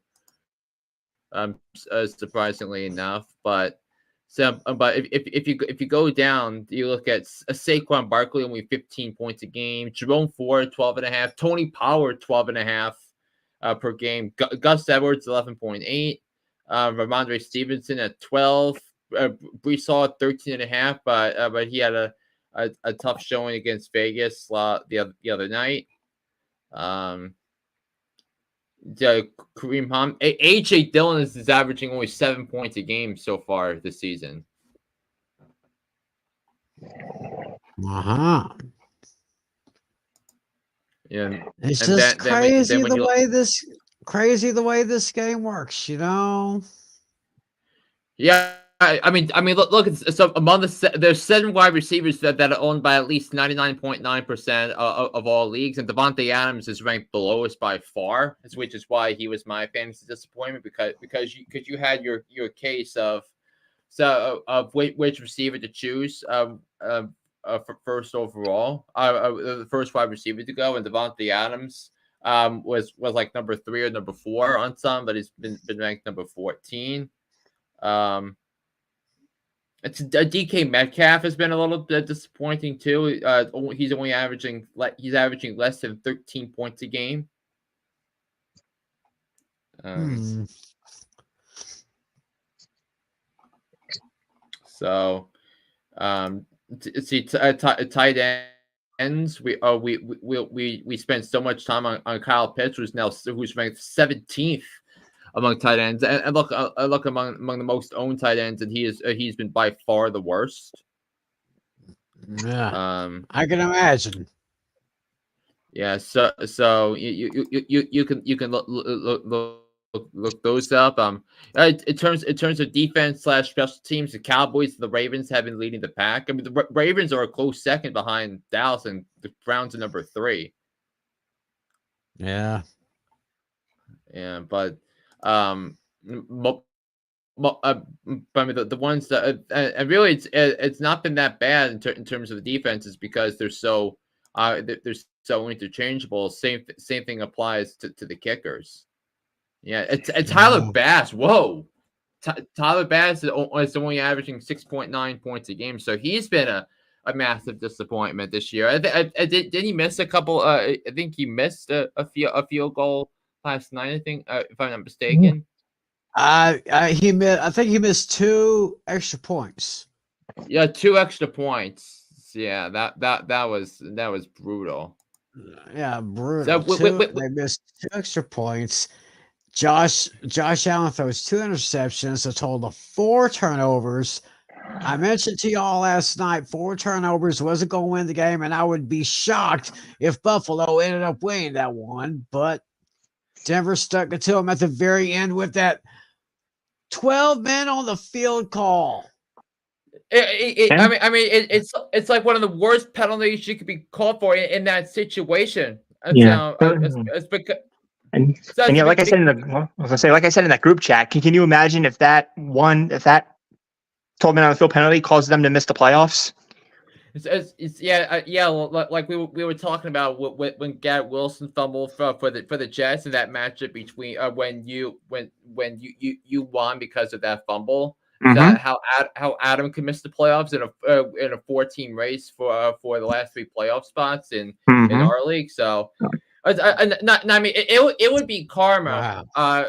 Surprisingly enough, but if you go down, you look at Saquon Barkley only 15 points a game, Jerome Ford 12.5, Tony Pollard 12.5 per game, Gus Edwards 11.8, Ramondre Stevenson at 12, Brees Hall at 13.5, but he had a tough showing against Vegas the other night. Kareem Hunt, AJ Dillon is averaging only 7 points a game so far this season. Yeah, It's and just crazy when the way this game works, you know. Yeah, I mean, look. So there's 7 wide receivers that are owned by at least 99.9% of all leagues, and Devontae Adams is ranked below us by far, which is why he was my fantasy disappointment because you had your case of which receiver to choose for first overall, the first wide receiver to go, and Devontae Adams was like number 3 or number 4 on some, but he's been ranked number 14. It's DK Metcalf has been a little bit disappointing too. He's averaging less than 13 points a game. So, tight ends. We spent so much time on Kyle Pitts, who's ranked 17th among tight ends, and look among the most owned tight ends, and he's been by far the worst. Yeah, I can imagine. Yeah, so you can look those up. In terms of defense / special teams, the Cowboys and the Ravens have been leading the pack. I mean, the Ravens are a close second behind Dallas, and the Browns are number 3. Yeah, but I mean, the ones that and really it's not been that bad in terms of the defenses because they're so interchangeable. Same thing applies to the kickers. Yeah, it's Tyler Bass. Whoa, Tyler Bass is only averaging 6.9 points a game, so he's been a massive disappointment this year. Did he miss a couple? I think he missed a field goal last night. I think if I'm not mistaken. I think he missed 2 extra points. Yeah, 2 extra points. Yeah, that was brutal. Yeah, brutal. They missed 2 extra points. Josh Allen throws 2 interceptions, a total of 4 turnovers. I mentioned to y'all last night 4 turnovers wasn't going to win the game, and I would be shocked if Buffalo ended up winning that one. But Denver stuck it to him at the very end with that 12 men on the field call. It's like one of the worst penalties you could be called for in that situation. Yeah. It's because. And yeah, like I said in that group chat, can you imagine if that 12 men on the field penalty caused them to miss the playoffs? Like we were talking about when Garrett Wilson fumbled for the Jets in that matchup between when you won because of that fumble. Mm-hmm. How Adam could miss the playoffs in a 4-team race for the last 3 playoff spots in our league. So. It would be karma. Wow.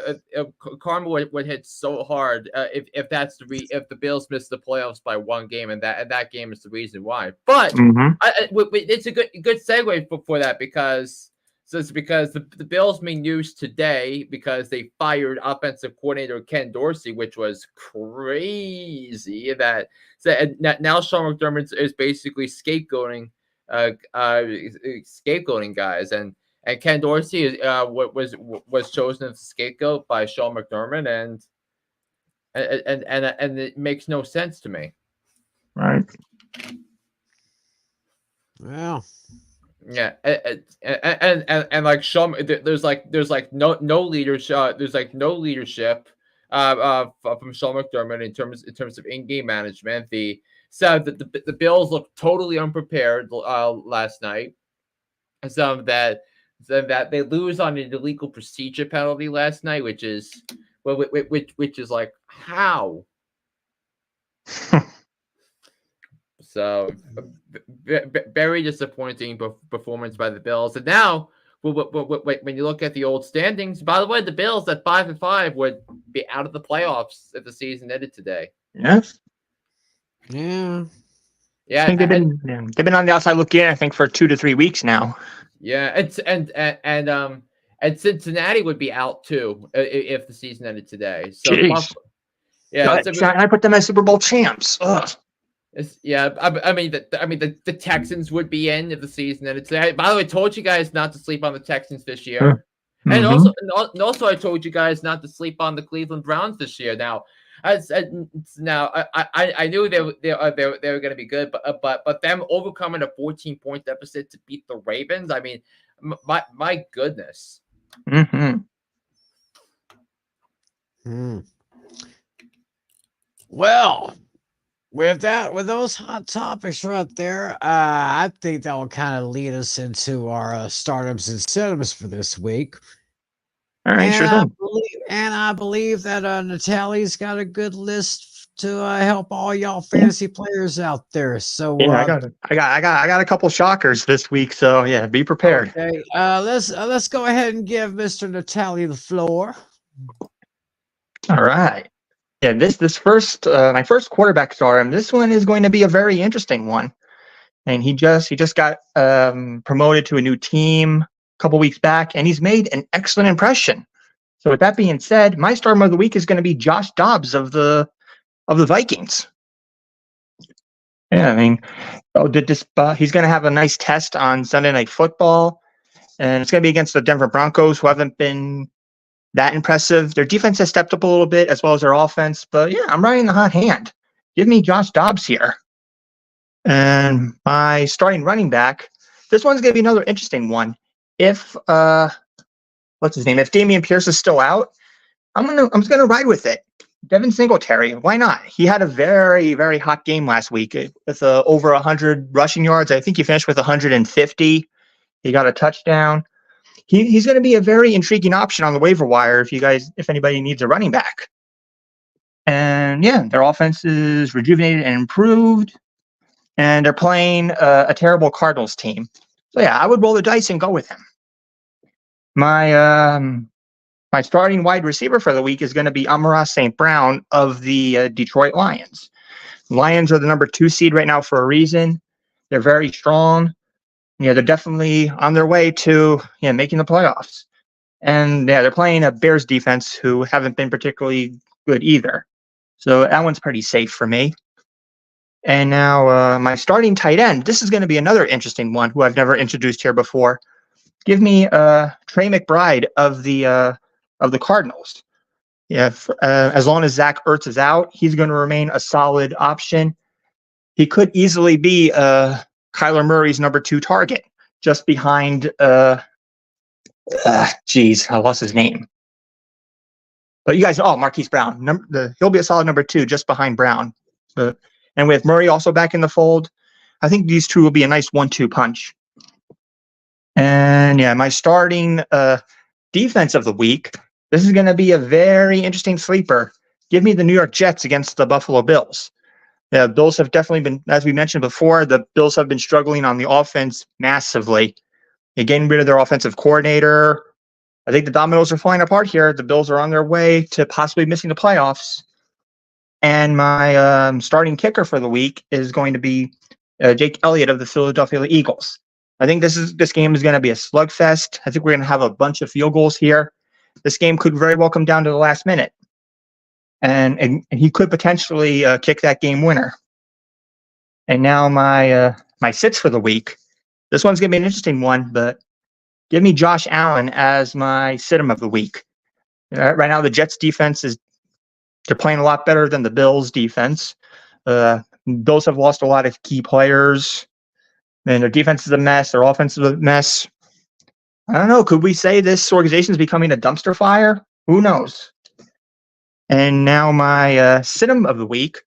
Karma would hit so hard if if the Bills missed the playoffs by 1 game, and that game is the reason why. But it's a good segue for that because the Bills made news today because they fired offensive coordinator Ken Dorsey, which was crazy. Now Sean McDermott is basically scapegoating guys. And Ken Dorsey was chosen as a scapegoat by Sean McDermott, and it makes no sense to me. Right. Well. Yeah, and like Sean, there's no leadership. There's like no leadership from Sean McDermott in terms of in-game management. The Bills looked totally unprepared last night. So that they lose on an illegal procedure penalty last night, which is like how. So very disappointing performance by the Bills. And now, when you look at the old standings, by the way, the Bills at 5-5 would be out of the playoffs if the season ended today. Yes. Yeah. Yeah. I think they've been on the outside looking in, I think, for 2 to 3 weeks now. Yeah, and Cincinnati would be out too if the season ended today. So I put them as Super Bowl champs. Ugh. The Texans would be in if the season ended today. By the way, I told you guys not to sleep on the Texans this year, and also I told you guys not to sleep on the Cleveland Browns this year. Now, I knew they were going to be good, but them overcoming a 14-point deficit to beat the Ravens. I mean, my goodness. Well, with those hot topics right there, I think that will kind of lead us into our startups and setups for this week. All right, sure thing. I believe that Natale's got a good list to help all y'all fantasy players out there. So I got a couple shockers this week. So yeah, be prepared. Okay, let's go ahead and give Mr. Natale the floor. All right. Yeah, this first my first quarterback starter. This one is going to be a very interesting one, and he just got promoted to a new team a couple weeks back, and he's made an excellent impression. So with that being said, my starter of the week is going to be Josh Dobbs of the Vikings. Yeah, I mean, he's going to have a nice test on Sunday Night Football, and it's going to be against the Denver Broncos, who haven't been that impressive. Their defense has stepped up a little bit, as well as their offense. But yeah, I'm riding the hot hand. Give me Josh Dobbs here. And my starting running back, this one's going to be another interesting one. If what's his name? If Dameon Pierce is still out, I'm just gonna ride with it. Devin Singletary, why not? He had a very, very hot game last week with over 100 rushing yards. I think he finished with 150. He got a touchdown. He's going to be a very intriguing option on the waiver wire if anybody needs a running back. And yeah, their offense is rejuvenated and improved, and they're playing a terrible Cardinals team. So yeah, I would roll the dice and go with him. My starting wide receiver for the week is going to be Amon-Ra St. Brown of the Detroit Lions. Lions are the number 2 seed right now for a reason. They're very strong. Yeah, they're definitely on their way to making the playoffs. And yeah, they're playing a Bears defense who haven't been particularly good either. So that one's pretty safe for me. And now my starting tight end. This is going to be another interesting one who I've never introduced here before. Give me Trey McBride of the Cardinals. Yeah, as long as Zach Ertz is out, he's going to remain a solid option. He could easily be Kyler Murray's number 2 target, just behind. I lost his name. But you guys, Marquise Brown. He'll be a solid number 2, just behind Brown. And with Murray also back in the fold, I think these two will be a nice 1-2 punch. And yeah, my starting defense of the week. This is going to be a very interesting sleeper. Give me the New York Jets against the Buffalo Bills. The Bills have definitely been, as we mentioned before, the Bills have been struggling on the offense massively. They're getting rid of their offensive coordinator. I think the dominoes are falling apart here. The Bills are on their way to possibly missing the playoffs. And my starting kicker for the week is going to be Jake Elliott of the Philadelphia Eagles. I think this game is going to be a slugfest. I think we're going to have a bunch of field goals here. This game could very well come down to the last minute. And he could potentially kick that game winner. And now my sits for the week. This one's going to be an interesting one, but give me Josh Allen as my sit-em of the week. Right now, the Jets defense they're playing a lot better than the Bills defense. Bills have lost a lot of key players, and their defense is a mess. Their offense is a mess. I don't know. Could we say this organization is becoming a dumpster fire? Who knows? And now my sit-em of the week.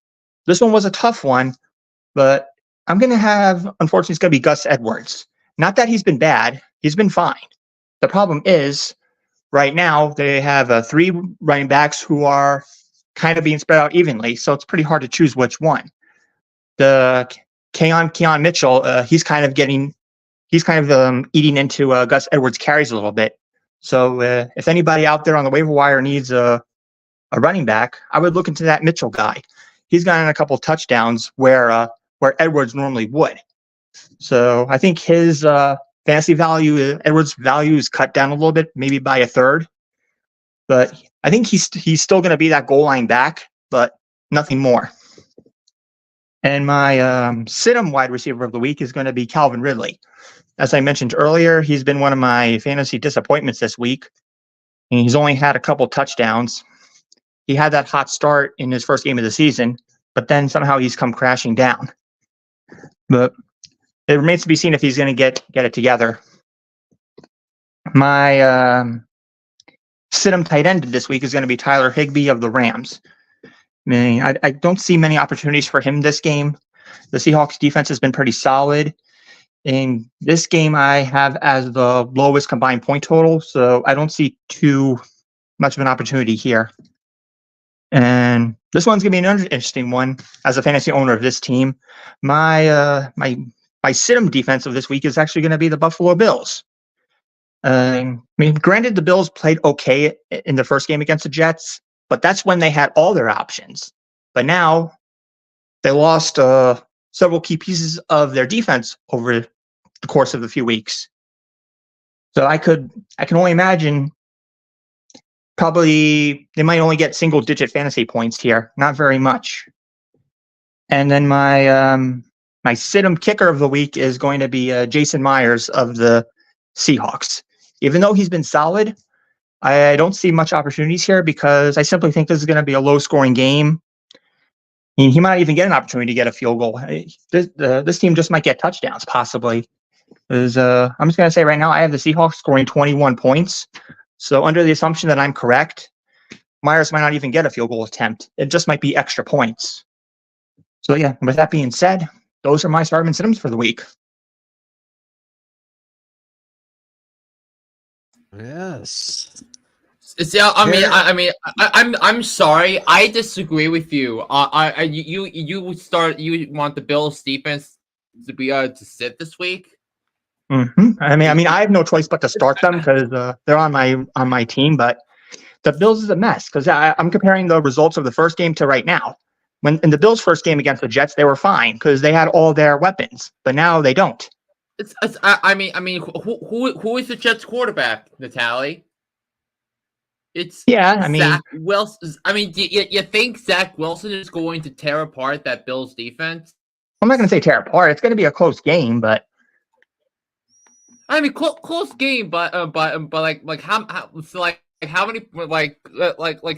This one was a tough one, but I'm going to have, unfortunately, it's going to be Gus Edwards. Not that he's been bad. He's been fine. The problem is, right now, they have 3 running backs who are kind of being spread out evenly, so it's pretty hard to choose which one. The Keon Mitchell, he's kind of eating into Gus Edwards' carries a little bit. So if anybody out there on the waiver wire needs a running back, I would look into that Mitchell guy. He's gotten a couple touchdowns where Edwards normally would. So I think his fantasy value, Edwards' value, is cut down a little bit, maybe by 1/3. But I think he's still going to be that goal line back, but nothing more. And my sit-em wide receiver of the week is going to be Calvin Ridley. As I mentioned earlier, he's been one of my fantasy disappointments this week. And he's only had a couple touchdowns. He had that hot start in his first game of the season, but then somehow he's come crashing down. But it remains to be seen if he's going to get it together. My sit-em tight end this week is going to be Tyler Higbee of the Rams. I don't see many opportunities for him this game. The Seahawks defense has been pretty solid. In this game, I have as the lowest combined point total, so I don't see too much of an opportunity here. And this one's going to be another interesting one as a fantasy owner of this team. My sit-em defense of this week is actually going to be the Buffalo Bills. Granted, the Bills played okay in the first game against the Jets, but that's when they had all their options. But now they lost several key pieces of their defense over the course of a few weeks. So I can only imagine probably they might only get single-digit fantasy points here, not very much. And then my sit-em kicker of the week is going to be Jason Myers of the Seahawks. Even though he's been solid, I don't see much opportunities here because I simply think this is going to be a low-scoring game. He might even get an opportunity to get a field goal. This team just might get touchdowns, possibly. I'm just going to say right now, I have the Seahawks scoring 21 points. So under the assumption that I'm correct, Myers might not even get a field goal attempt. It just might be extra points. So yeah, with that being said, those are my start and sit-ems for the week. Yes. Yeah, I'm sorry. I disagree with you. You want the Bills defense to be to sit this week? Mm-hmm. I have no choice but to start them because they're on my team. But the Bills is a mess because I'm comparing the results of the first game to right now. When in the Bills' first game against the Jets, they were fine because they had all their weapons, but now they don't. Who is the Jets quarterback, Natale? It's I mean, Zach Wilson. I mean, you think Zach Wilson is going to tear apart that Bills defense? I'm not going to say tear apart. It's going to be a close game, but I mean, close game, but how so like how many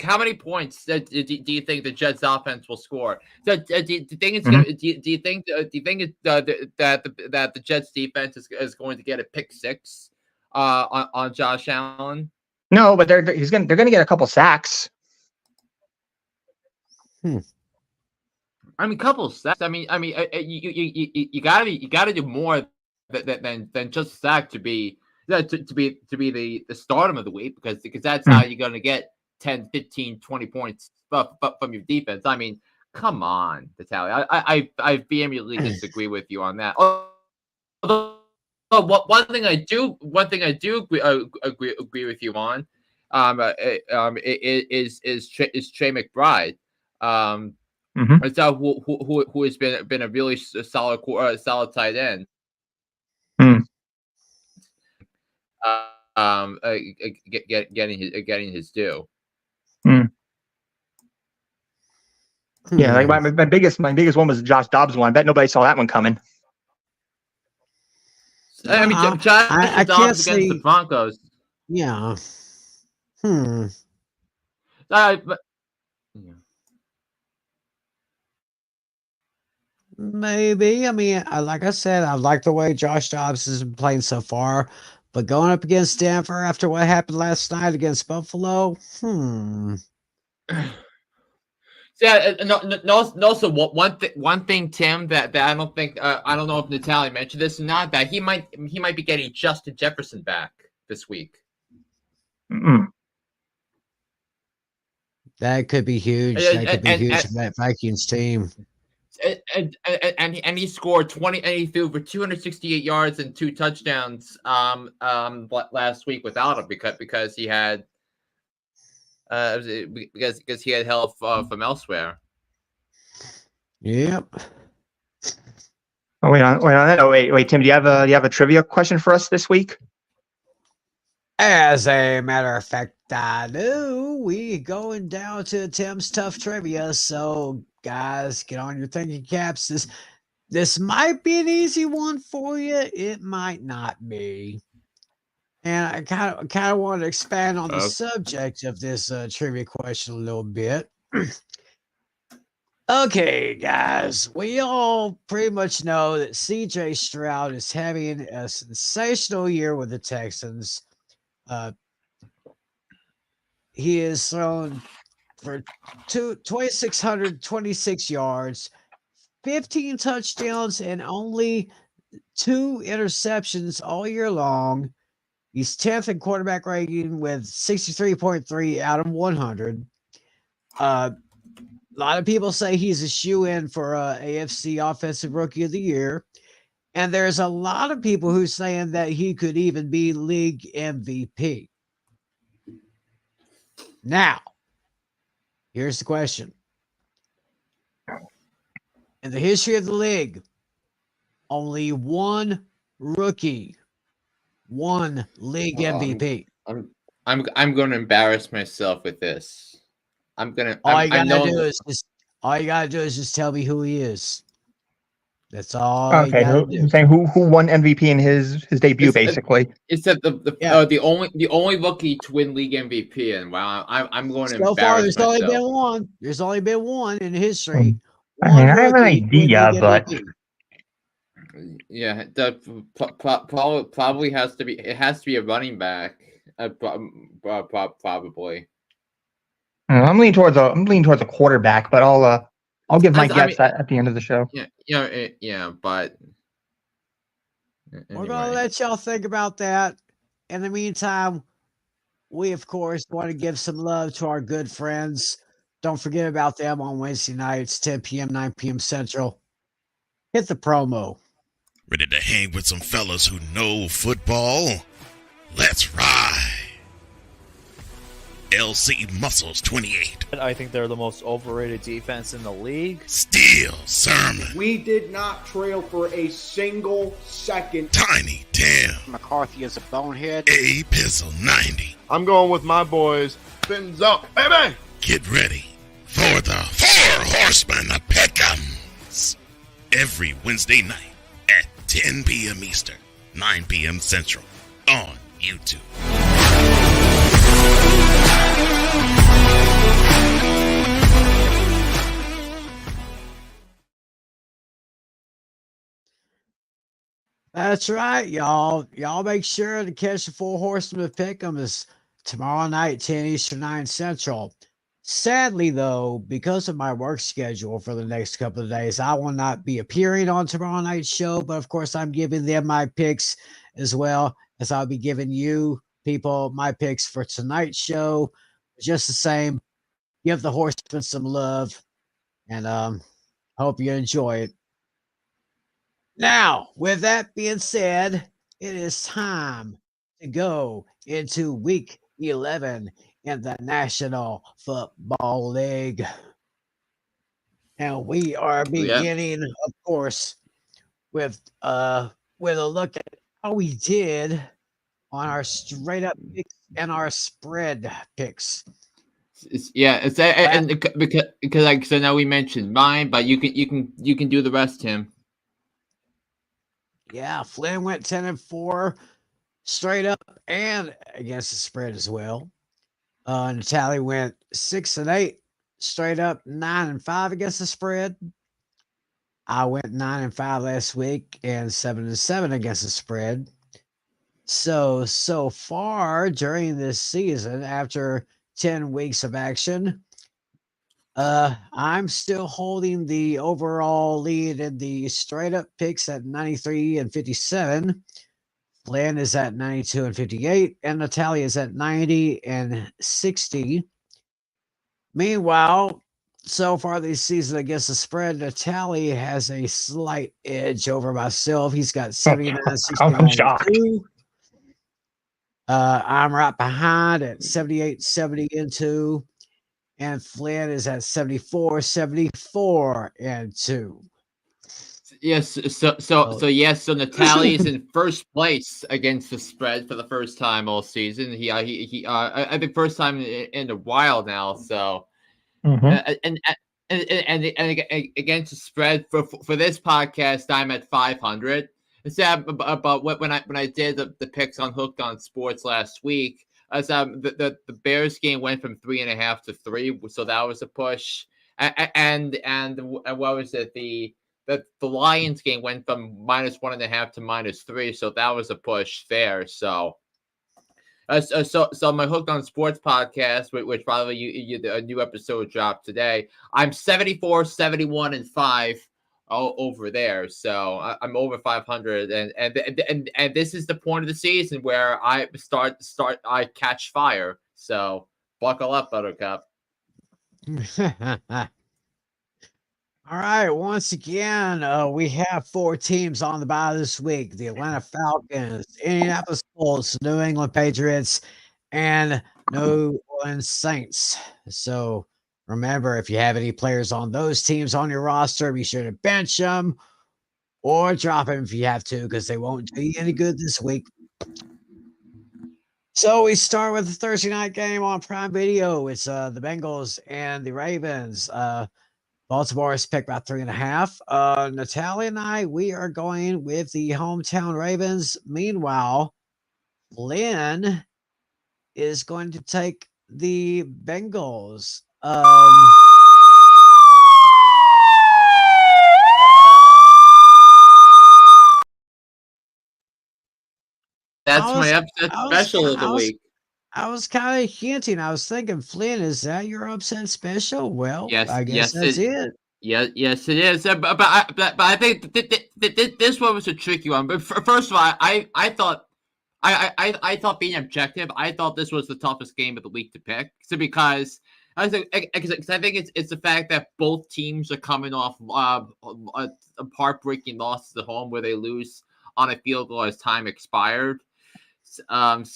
how many points do you think the Jets offense will score? So, do you think it's gonna? Do you think that the Jets defense is going to get a pick six on Josh Allen? no, but they're going to get a couple sacks. I mean, couple sacks. I mean, you gotta do more than just sack to be the stardom of the week because that's how you're gonna get 10, 15, 20 points from your defense. I mean, come on, Natale. I vehemently disagree with you on that. Although one thing I do agree with you on, is Trey McBride. It's who has been a really solid tight end. Getting his due. Yeah, like my biggest one was the Josh Dobbs one. I bet nobody saw that one coming. I mean, Josh Dobbs against the Broncos. Yeah. Maybe. I mean, like I said, I like the way Josh Dobbs has been playing so far, but going up against Denver after what happened last night against Buffalo, Yeah, also one thing, Tim, that I don't think I don't know if Natale mentioned this or not, that he might be getting Justin Jefferson back this week. That could be huge. That could be huge for that Vikings team. And he scored 20 and he threw for 268 yards and 2 touchdowns last week without him because he had because he had help from elsewhere. Yep. Oh, wait on that. Oh, wait, Tim, do you have a trivia question for us this week? As a matter of fact, I do. We going down to Tim's Tough Trivia. So, guys, get on your thinking caps. This might be an easy one for you. It might not be. And I kind of want to expand on the subject of this trivia question a little bit. Okay, guys, we all pretty much know that CJ Stroud is having a sensational year with the Texans. He is thrown for 2,626 yards, 15 touchdowns, and only 2 interceptions all year long. He's 10th in quarterback rating with 63.3 out of 100. A lot of people say he's a shoe-in for AFC Offensive Rookie of the Year. And there's a lot of people who are saying that he could even be league MVP. Now, here's the question. In the history of the league, only one rookie won league MVP. I'm going to embarrass myself with this. All you gotta do is just tell me who he is. That's all. Okay, saying who won MVP in his debut, basically. It's that the only rookie to win league MVP, and wow, I'm going to embarrass myself. There's only been one in history. I mean, I have an idea, but yeah, that probably has to be. It has to be a running back, probably. I'm leaning towards a quarterback, but I'll give my guess at the end of the show. Yeah, but anyway. We're gonna let y'all think about that. In the meantime, we of course want to give some love to our good friends. Don't forget about them on Wednesday nights, 10 p.m., 9 p.m. Central. Hit the promo. Ready to hang with some fellas who know football? Let's ride. LC Muscles 28. I think they're the most overrated defense in the league. Steel Sermon. We did not trail for a single second. Tiny Tim. McCarthy is a bonehead. A Pizzle 90. I'm going with my boys, opens up, baby. Get ready for the Four Horsemen of Pick'ems. Every Wednesday night at 10 p.m. Eastern, 9 p.m. Central on YouTube. That's right, y'all. Y'all make sure to catch the Four Horsemen of Pick'ems tomorrow night, 10 Eastern, 9 Central. Sadly, though, because of my work schedule for the next couple of days, I will not be appearing on tomorrow night's show. But of course, I'm giving them my picks as well as I'll be giving you people my picks for tonight's show. Just the same, give the Horsemen some love, and hope you enjoy it. Now, with that being said, it is time to go into week 11 in the National Football League. And we are beginning, of course, with a look at how we did on our straight up picks and our spread picks. Because I know we mentioned mine, but you can do the rest, Tim. Yeah, Flynn went 10-4 straight up and against the spread as well. Natale went 6-8 straight up, 9-5 against the spread. I went 9-5 last week and 7-7 against the spread. So far during this season, after 10 weeks of action, I'm still holding the overall lead in the straight up picks at 93-57. Flynn is at 92-58, and Natale is at 90-60. Meanwhile, so far this season against the spread, Natale has a slight edge over myself. He's got 79-69. I'm right behind at 78-70-2. And Flynn is at 74-74-2. Yes, so Natale is in first place against the spread for the first time all season. I think first time in a while now. So, and against the spread for this podcast, I'm at 500. Instead, but when I did the picks on Hooked on Sports last week, as the Bears game went from 3.5 to 3, so that was a push. And what was it? The Lions game went from -1.5 to -3, so that was a push there. So my Hooked on Sports podcast, which by the way, a new episode dropped today. I'm 74-71-5 over there. So I'm over 500, and this is the point of the season where I I catch fire. So buckle up, Buttercup. All right, once again, we have 4 teams on the bye this week: the Atlanta Falcons, Indianapolis Colts, New England Patriots, and New Orleans Saints. So remember, if you have any players on those teams on your roster, be sure to bench them or drop them if you have to, because they won't do you any good this week. So we start with the Thursday night game on Prime Video. It's the Bengals and the Ravens. Baltimore is picked by 3.5. Natale and I, we are going with the hometown Ravens. Meanwhile, Flynn is going to take the Bengals. That's my upset special of the week. I was kind of hinting. I was thinking, Flynn, is that your upset special? Well, yes, I guess that's it. Yes, it is. But I think this one was a tricky one. But first of all, I thought being objective, I thought this was the toughest game of the week to pick. So because I think it's the fact that both teams are coming off a heartbreaking loss at home where they lose on a field goal as time expired. So that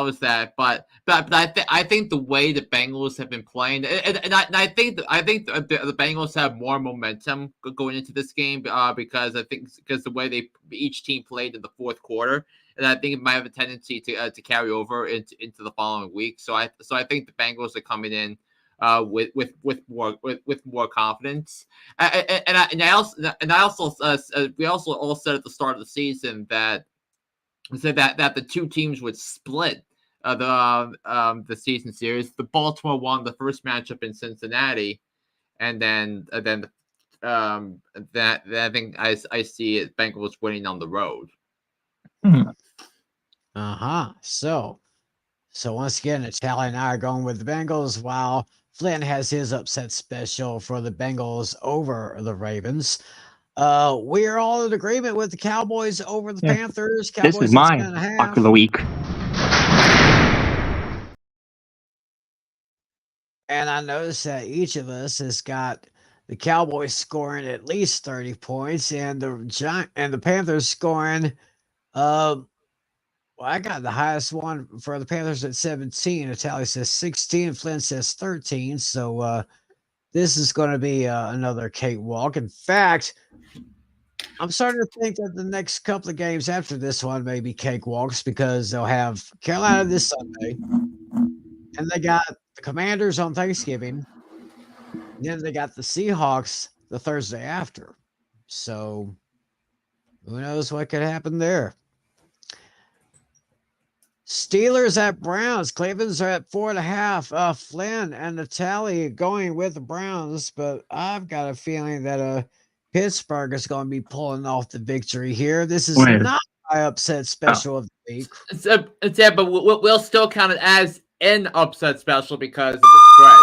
was that, but I think the way the Bengals have been playing, and I think the Bengals have more momentum going into this game because the way each team played in the fourth quarter, and I think it might have a tendency to carry over into the following week. So I think the Bengals are coming in with more confidence. And I also we also all said at the start of the season that the two teams would split the season series. The Baltimore won the first matchup in Cincinnati, and then that I think I see it Bengals winning on the road. So once again, Natale and I are going with the Bengals, while Flynn has his upset special for the Bengals over the Ravens. We are all in agreement with the Cowboys over the Panthers. Cowboys this is my 10.5. lock of the week. And I noticed that each of us has got the Cowboys scoring at least 30 points, and the Panthers scoring. Well, I got the highest one for the Panthers at 17. Natale says 16. Flynn says 13. So this is going to be another cakewalk. In fact, I'm starting to think that the next couple of games after this one may be cakewalks, because they'll have Carolina this Sunday, and they got the Commanders on Thanksgiving. Then they got the Seahawks the Thursday after. So who knows what could happen there. Steelers at Browns. Cleveland's are at 4.5. Flynn and Natale going with the Browns, but I've got a feeling that Pittsburgh is going to be pulling off the victory here. This is not my upset special of the week. But we'll still count it as an upset special because of the spread.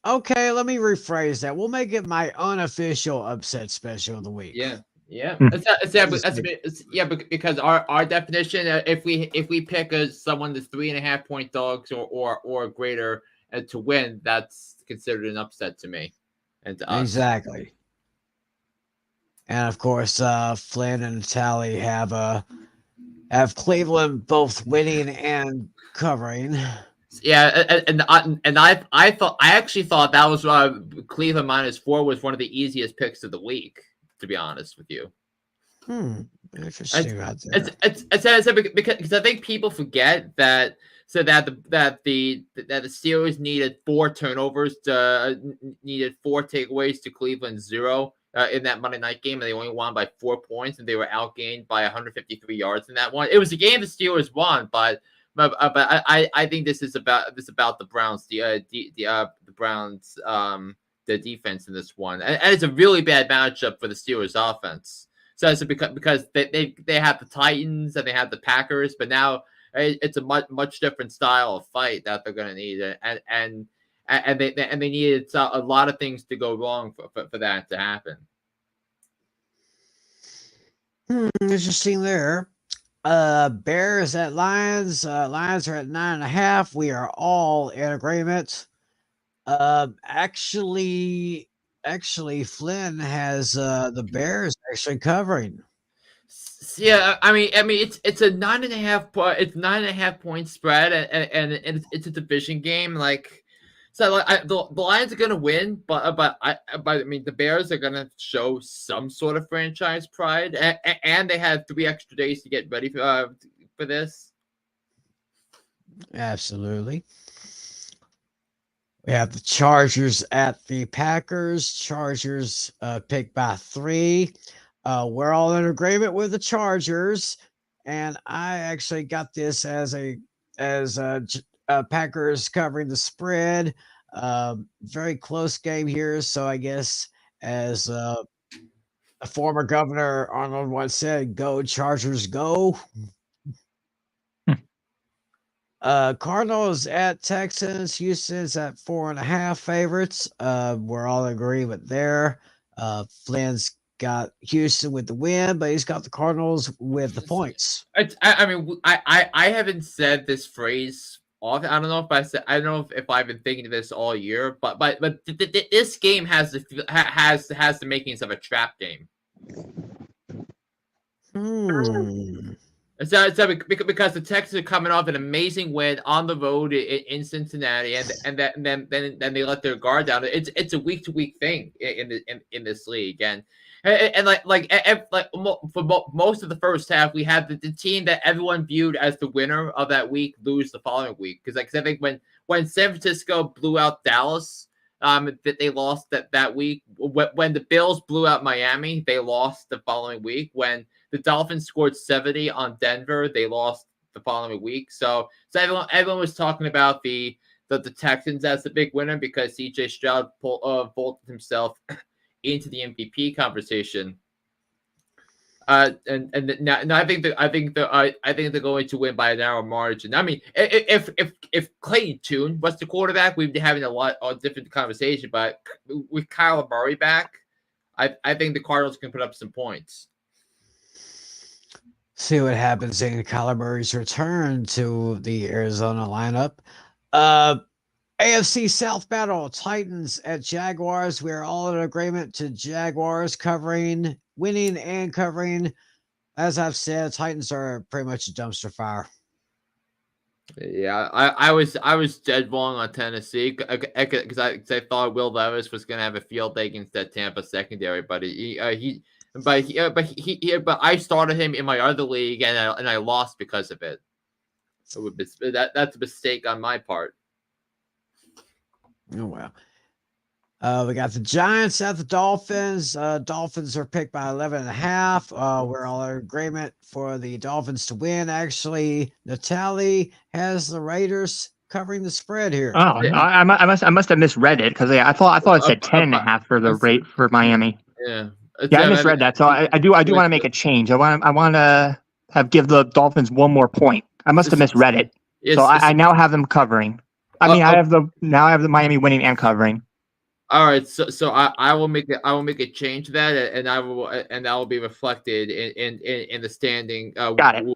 Okay, let me rephrase that. We'll make it my unofficial upset special of the week. Yeah. Because our definition, if we pick someone that's 3.5 point dogs or greater to win, that's considered an upset to me and to us. Exactly. And of course, Flynn and Natale have Cleveland both winning and covering. Yeah, and I actually thought that was Cleveland -4 was one of the easiest picks of the week, to be honest with you. Interesting. Because I think people forget that the Steelers needed 4 turnovers needed 4 takeaways to Cleveland's 0 in that Monday night game, and they only won by 4 points, and they were outgained by 153 yards in that one. It was a game the Steelers won, but I think this is about the Browns, the Browns, the defense in this one, and it's a really bad matchup for the Steelers offense. So it's because they have the Titans and they have the Packers, but now it's a much different style of fight that they're going to need, and they needed a lot of things to go wrong for that to happen. Interesting there. Bears at Lions. Lions are at 9.5. We are all in agreement. Actually, Flynn has the Bears actually covering. Yeah, I mean, it's a 9.5 point spread, and it's a division game. The Lions are gonna win, but I mean the Bears are gonna show some sort of franchise pride, and they had 3 extra days to get ready for this. Absolutely. We have the Chargers at the Packers. Chargers picked by 3. We're all in agreement with the Chargers, and I actually got this as Packers covering the spread. Very close game here, so I guess as a former governor Arnold once said, "Go Chargers, go." Cardinals at Texans. Houston's at 4.5 favorites. We're all in agreement there. Flynn's got Houston with the win, but he's got the Cardinals with the points. I haven't said this phrase often. I don't know if I've been thinking of this all year, but this game has the makings of a trap game. Because the Texans are coming off an amazing win on the road in Cincinnati, and then they let their guard down. It's a week to week thing in this league, and for most of the first half, we had the team that everyone viewed as the winner of that week lose the following week, because I think when San Francisco blew out Dallas, that they lost that week. When the Bills blew out Miami, they lost the following week. When the Dolphins scored 70 on Denver, they lost the following week. So everyone was talking about the Texans as the big winner because CJ Stroud vaulted himself into the MVP conversation. And now I think they're going to win by a narrow margin. I mean, if Clayton Tune was the quarterback, we'd be having a lot of different conversation. But with Kyler Murray back, I think the Cardinals can put up some points. See what happens in Kyler Murray's return to the Arizona lineup. AFC South battle, Titans at Jaguars. We are all in agreement to Jaguars winning and covering. As I've said, Titans are pretty much a dumpster fire. Yeah, I was dead wrong on Tennessee because I thought Will Levis was going to have a field day against that Tampa secondary, but but I started him in my other league and I lost because of it. So that's a mistake on my part. Oh, well. We got the Giants at the Dolphins. Dolphins are picked by 11.5. We're all in agreement for the Dolphins to win. Actually, Natale has the Raiders covering the spread here. Oh, I must have misread it because I thought it said 10.5 for the rate for Miami. Yeah. I misread that. So I do want to make a change. I want to give the Dolphins one more point. I must have misread it. So I now have them covering. I have the Miami winning and covering. All right, so I will make a change to that, and that will be reflected in the standing. Got it.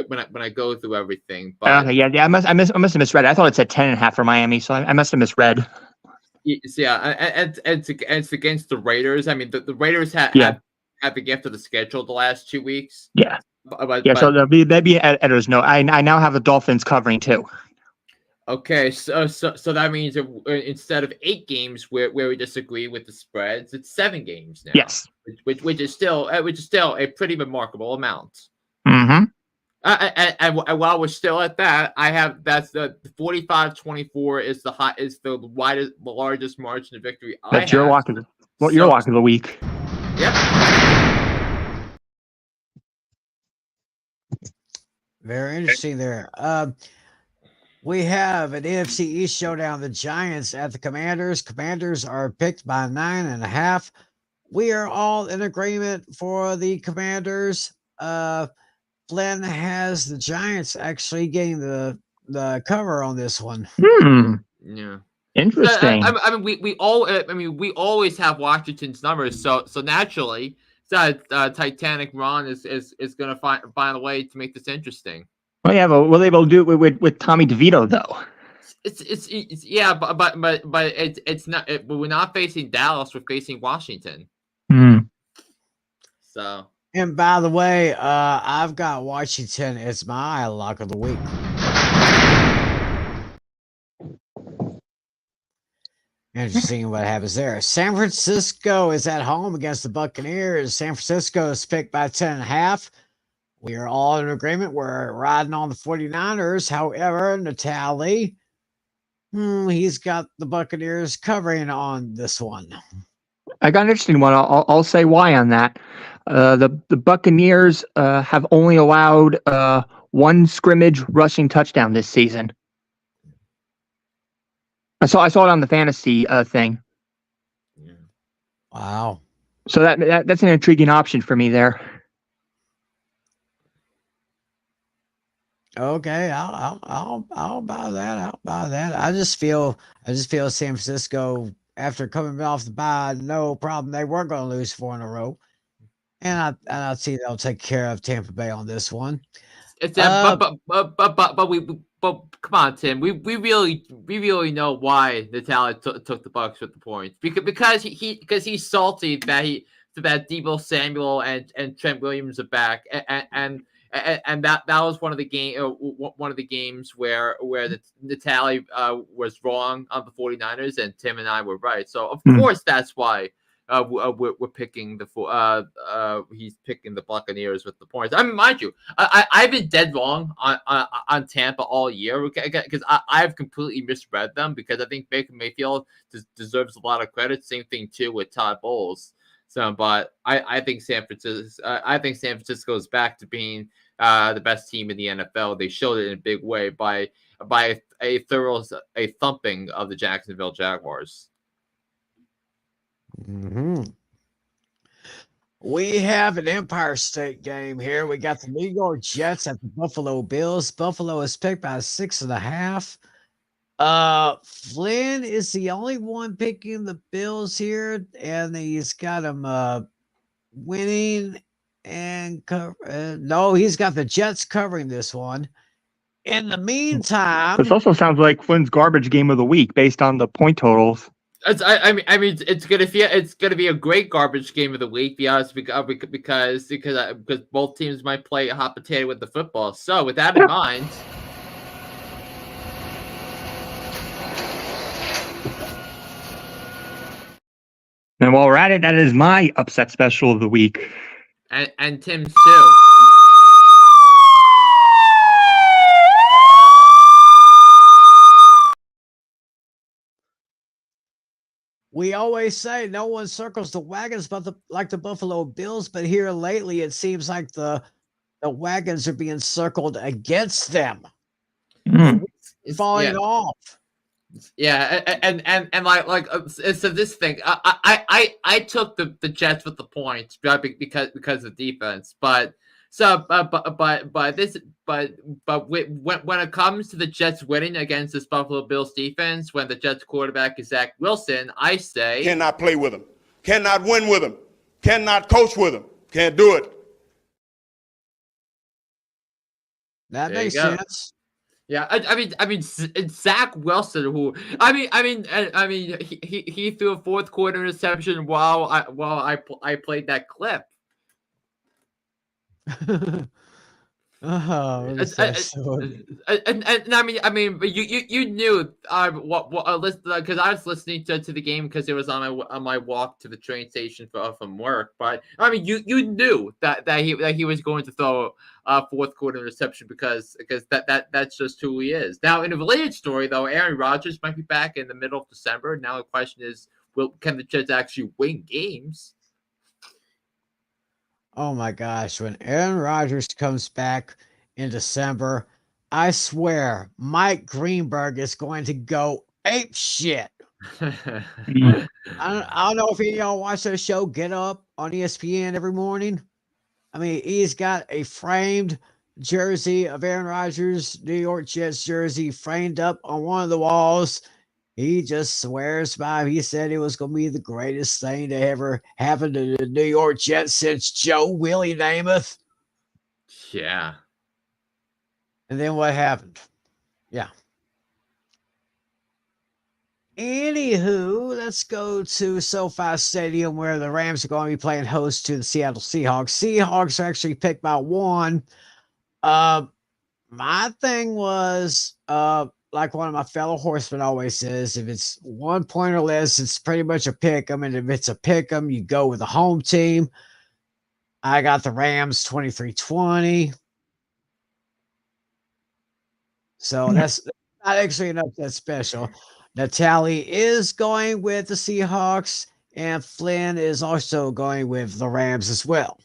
When I go through everything. But, okay, yeah, I must have misread it. I thought it said 10.5 for Miami, so I must have misread. Yeah, and it's against the Raiders. I mean, the Raiders have the gift of the schedule the last 2 weeks. Yeah, so there'll be editor's note. I now have the Dolphins covering too. Okay, so that means instead of 8 games where we disagree with the spreads, it's 7 games now. Yes, which is still a pretty remarkable amount. Mm-hmm. And while we're still at that, I have that's the 45-24 is the largest margin of victory. That's your walk of the week. Yep. Very interesting there. We have an NFC East showdown. The Giants at the Commanders. Commanders are picked by 9.5. We are all in agreement for the Commanders. Flynn has the Giants actually getting the cover on this one. Yeah. Interesting. We always have Washington's numbers, so naturally, Titanic Ron is going to find a way to make this interesting. Well, yeah, but will they able to do it with Tommy DeVito though? It's yeah, but it's not. We're not facing Dallas. We're facing Washington. So. And by the way, I've got Washington as my lock of the week. Interesting what happens there. San Francisco is at home against the Buccaneers. San Francisco is picked by 10.5. We are all in agreement. We're riding on the 49ers. However, Natale, he's got the Buccaneers covering on this one. I got an interesting one. I'll say why on that. The Buccaneers have only allowed one scrimmage rushing touchdown this season. I saw it on the fantasy thing. Wow. So that's an intriguing option for me there. Okay, I'll buy that. I'll buy that. I just feel San Francisco, after coming off the bye, no problem. They weren't going to lose 4 in a row, and I see they'll take care of Tampa Bay on this one. But come on, Tim. We really know why Natale took the Bucs with the points because he's salty that Deebo Samuel and Trent Williams are back and that was one of the games where the Natale was wrong on the 49ers and Tim and I were right. So of course that's why we're picking he's picking the Buccaneers with the points. I mean, mind you, I've been dead wrong on Tampa all year because I've completely misread them because I think Baker Mayfield deserves a lot of credit. Same thing too with Todd Bowles. So, but I think San Francisco is back to being the best team in the NFL. They showed it in a big way by a thumping of the Jacksonville Jaguars. Mm-hmm. We have an Empire State game here. We got the New York Jets at the Buffalo Bills. Buffalo is picked by 6.5. Flynn is the only one picking the Bills here, and he's got them winning and no, he's got the Jets covering this one. In the meantime, this also sounds like Flynn's garbage game of the week based on the point totals. I mean, it's gonna be a great garbage game of the week, be honest, because both teams might play hot potato with the football. So with that in mind. And while we're at it, that is my upset special of the week. And Tim's too. We always say no one circles the wagons like the Buffalo Bills, but here lately it seems like the wagons are being circled against them. It's falling off. Yeah, and like so this thing, I took the Jets with the points because of defense, but when it comes to the Jets winning against this Buffalo Bills defense, when the Jets quarterback is Zach Wilson, I say cannot play with him, cannot win with him, cannot coach with him, can't do it. That makes sense. Yeah, I mean, it's Zach Wilson who he threw a fourth quarter interception while I played that clip. Oh, and I mean, but you knew because I was listening to the game because it was on my walk to the train station from work. But I mean, you knew that he was going to throw a fourth quarter interception because that's just who he is. Now, in a related story, though, Aaron Rodgers might be back in the middle of December. Now the question is, can the Jets actually win games? Oh my gosh, when Aaron Rodgers comes back in December, I swear Mike Greenberg is going to go ape shit. I don't know if any of y'all watch that show Get Up on ESPN every morning. I mean, he's got a framed jersey of Aaron Rodgers, New York Jets jersey, framed up on one of the walls. He just swears by him. He said it was going to be the greatest thing to ever happen to the New York Jets since Joe Willie Namath. Yeah. And then what happened? Yeah. Anywho, let's go to SoFi Stadium where the Rams are going to be playing host to the Seattle Seahawks. Seahawks are actually picked by 1. My thing was, like one of my fellow horsemen always says, if it's 1 point or less, it's pretty much a pick 'em. And if it's a pick 'em, you go with the home team. I got the Rams 23-20. So that's not actually an upset special. Natale is going with the Seahawks, and Flynn is also going with the Rams as well.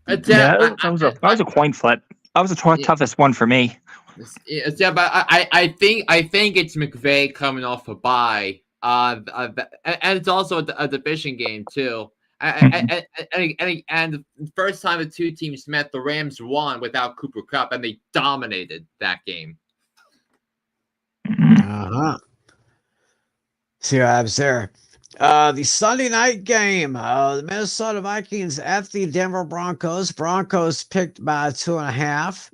That was a coin flip. That was the toughest one for me. Yeah, but I think it's McVay coming off a bye, and it's also a division game too. And the first time the two teams met, the Rams won without Cooper Kupp, and they dominated that game. See what happens there. The Sunday night game, the Minnesota Vikings at the Denver Broncos. Broncos picked by 2.5.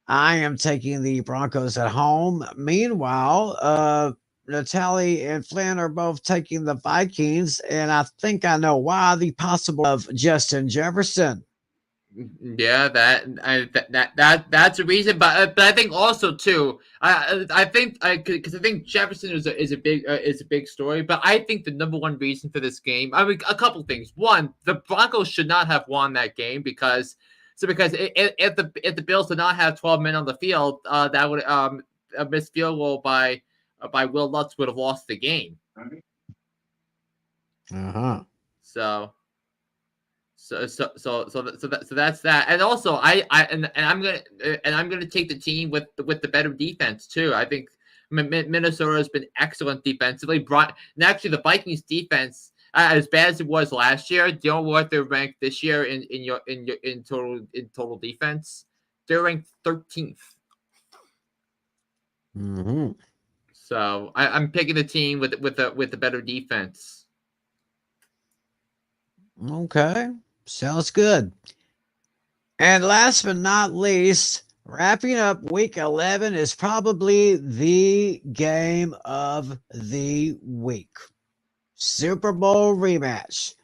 I am taking the Broncos at home. Meanwhile, Natale and Flynn are both taking the Vikings, and I think I know why. The possible of Justin Jefferson. Yeah, that's a reason, but I think also too, I think because I think Jefferson is a big story, but I think the number one reason for this game, I mean, a couple things. One, the Broncos should not have won that game because if the Bills did not have 12 men on the field, that would a missed field goal by Will Lutz would have lost the game. So that's that. And also, I'm gonna take the team with the better defense too. I think Minnesota has been excellent defensively. And actually, the Vikings defense, as bad as it was last year, do you know what they're ranked this year in total defense? They're ranked 13th. Mm-hmm. So I'm picking the team with the better defense. Okay, sounds good. And last but not least, wrapping up week 11 is probably the game of the week. Super Bowl rematch.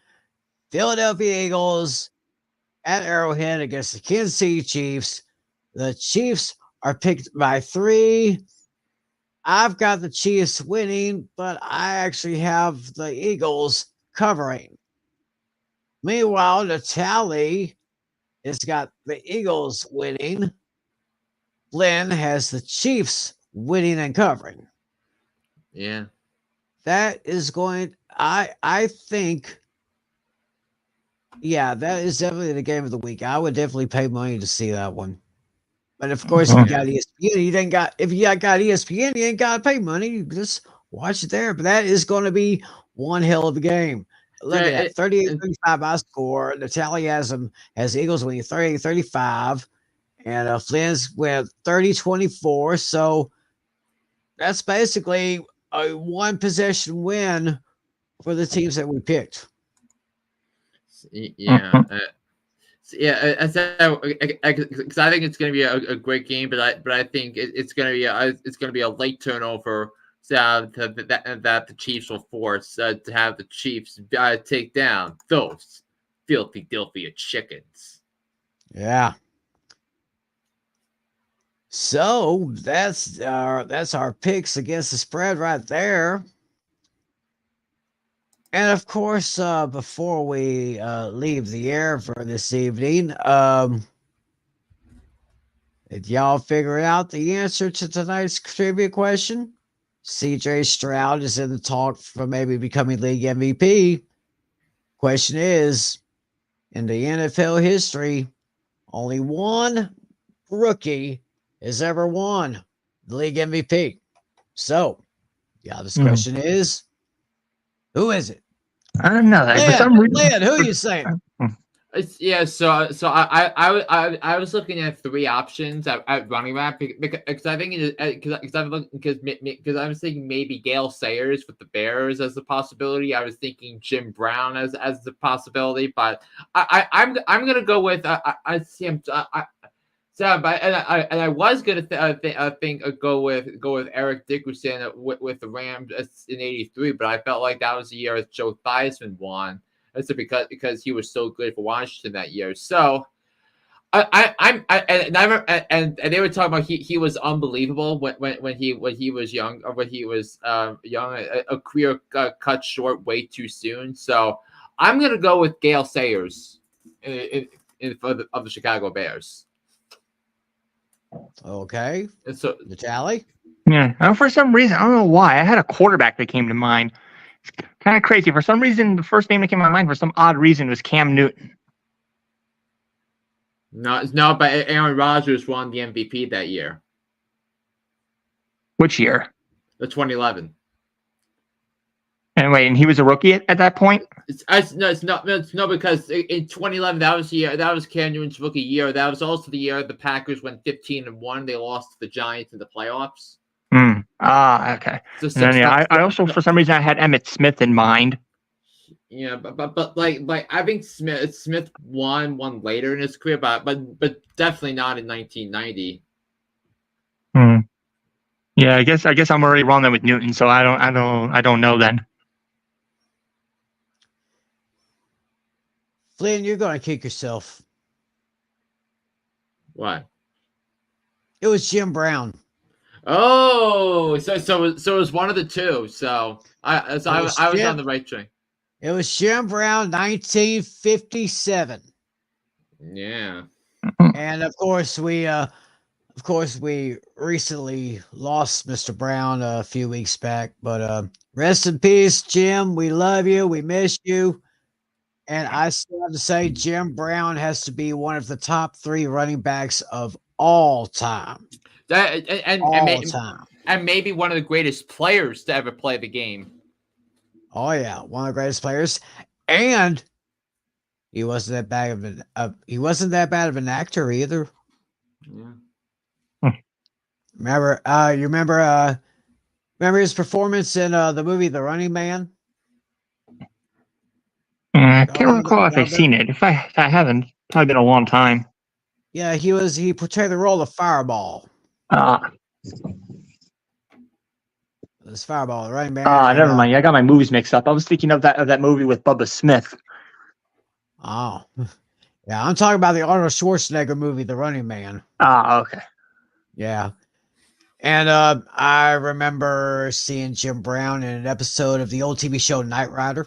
Philadelphia Eagles at Arrowhead against the Kansas City Chiefs. The Chiefs are picked by 3. I've got the Chiefs winning, but I actually have the Eagles covering. Meanwhile, Natale has got the Eagles winning. Flynn has the Chiefs winning and covering. Yeah. That is going, I think, yeah, that is definitely the game of the week. I would definitely pay money to see that one. But of course, if you got ESPN, if you got ESPN, you ain't got to pay money. You just watch it there. But that is going to be one hell of a game. Look at that, 38-35 I score. Natale has Eagles winning 38-35. And Flynn's went 30-24. So that's basically a one possession win for the teams that we picked. Yeah. Because I think it's going to be a great game, but I think it's going to be a late turnover that the Chiefs will force to have the Chiefs take down those filthy Philadelphia chickens. Yeah. So that's our picks against the spread right there. And of course, before we leave the air for this evening, did y'all figure out the answer to tonight's trivia question? CJ Stroud is in the talk for maybe becoming league MVP. Question is, in the NFL history, only one rookie has ever won the league MVP. So, this question is, who is it? I don't know. Lynn, who are you saying? So I was looking at 3 options at running back because I think because I was thinking maybe Gale Sayers with the Bears as a possibility. I was thinking Jim Brown as the possibility, but I'm gonna go with I was gonna go with Eric Dickerson with the Rams in '83, but I felt like that was the year Joe Theismann won. That's because he was so good for Washington that year. So and they were talking about he was unbelievable when he was young, or when he was young, a career cut short way too soon. So I'm gonna go with Gale Sayers of the Chicago Bears. Okay. And so Natale? Yeah. For some reason, I don't know why. I had a quarterback that came to mind. It's kind of crazy. For some reason, the first name that came to my mind for some odd reason was Cam Newton. No, but Aaron Rodgers won the MVP that year. Which year? The 2011. And he was a rookie at that point? It's not because in 2011 that was the year, that was Cam Newton's rookie year. That was also the year the Packers went 15-1. They lost to the Giants in the playoffs. Okay. I also, for some reason, I had Emmitt Smith in mind. Yeah, but I think Smith won later in his career, but definitely not in 1990. Yeah, I guess I'm already wrong then with Newton, so I don't know then. Flynn, you're gonna kick yourself. What? It was Jim Brown. Oh, so it was one of the two. So I was on the right track. It was Jim Brown, 1957. Yeah. And of course we recently lost Mr. Brown a few weeks back, but rest in peace, Jim. We love you. We miss you. And I still have to say Jim Brown has to be one of the top 3 running backs of all time. And maybe one of the greatest players to ever play the game. Oh yeah, one of the greatest players. And he wasn't that bad of an actor either. Yeah. Remember his performance in the movie The Running Man? I can't recall if I've seen it. If I haven't, probably been a long time. Yeah, he portrayed the role of Fireball. This Fireball, the Running Man. Never mind. I got my movies mixed up. I was thinking of that movie with Bubba Smith. Oh. Yeah, I'm talking about the Arnold Schwarzenegger movie, The Running Man. Okay. Yeah. And I remember seeing Jim Brown in an episode of the old TV show Knight Rider.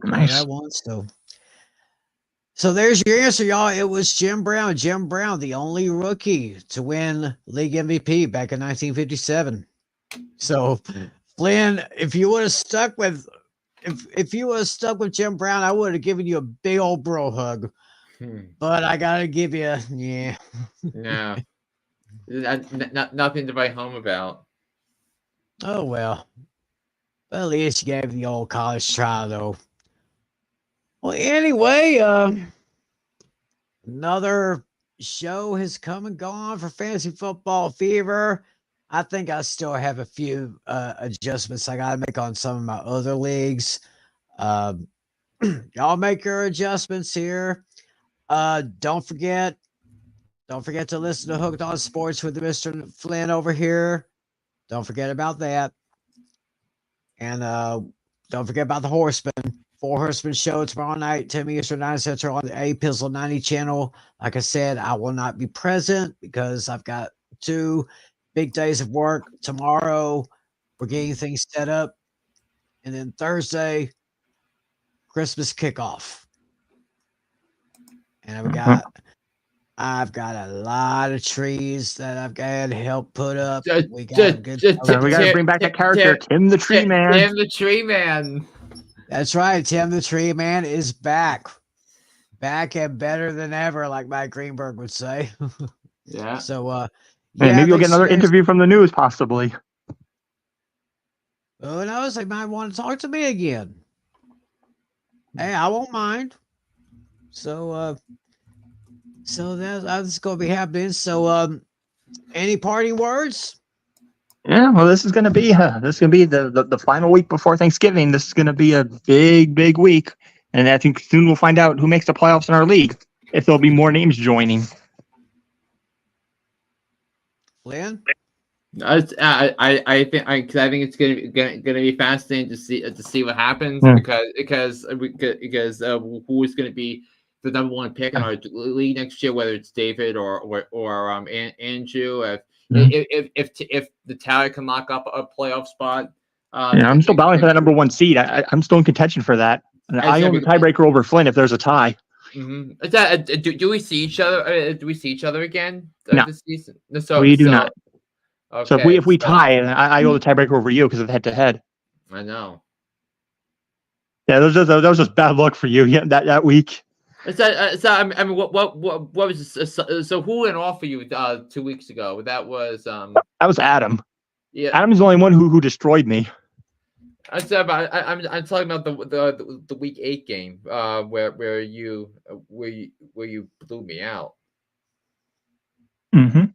Nice. That one, so there's your answer, y'all. It was Jim Brown. Jim Brown, the only rookie to win league MVP back in 1957. So, Flynn, if you would have stuck with Jim Brown, I would have given you a big old bro hug. But I gotta give you, yeah. No. Nothing to write home about. Oh well. But at least you gave the old college try, though. Well, anyway, another show has come and gone for Fantasy Football Fever. I think I still have a few adjustments I got to make on some of my other leagues. Y'all make your adjustments here. Don't forget to listen to Hooked on Sports with Mr. Flynn over here. Don't forget about that. And don't forget about the Horseman. 4 Horsemen show tomorrow night, 10 Eastern, 9 Central on the A Pizzle 90 channel. Like I said, I will not be present because I've got 2 big days of work. Tomorrow, we're getting things set up. And then Thursday, Christmas kickoff. And I've got a lot of trees that I've got to help put up. We got to bring back that character, Tim the Tree Man. Tim the Tree Man. That's right. Tim the Tree Man is back. Back and better than ever, like Mike Greenberg would say. Yeah. So, maybe you'll get another interview from the news, possibly. Who knows? They might want to talk to me again. Hey, I won't mind. So that's going to be happening. So, any parting words? Yeah, well, this is going to be the final week before Thanksgiving. This is going to be a big week, and I think soon we'll find out who makes the playoffs in our league. If there'll be more names joining. Flynn? I think it's gonna be fascinating to see what happens because who is going to be the number 1 pick in our league next year, whether it's David or Andrew. If Natale can lock up a playoff spot, I'm still battling for that number 1 seed. I'm still in contention for that. And I own the tiebreaker over Flynn if there's a tie. Mm-hmm. Do we see each other? Do we see each other again this season? We do not. Okay, so if we tie, I owe the tiebreaker over you because of head-to-head. I know. Yeah, that was just bad luck for you. Yeah, that week. I mean, what was this? So who went off for you 2 weeks ago? That was Adam. Yeah, Adam's the only one who destroyed me. I'm talking about the week 8 game where you blew me out. Mm-hmm.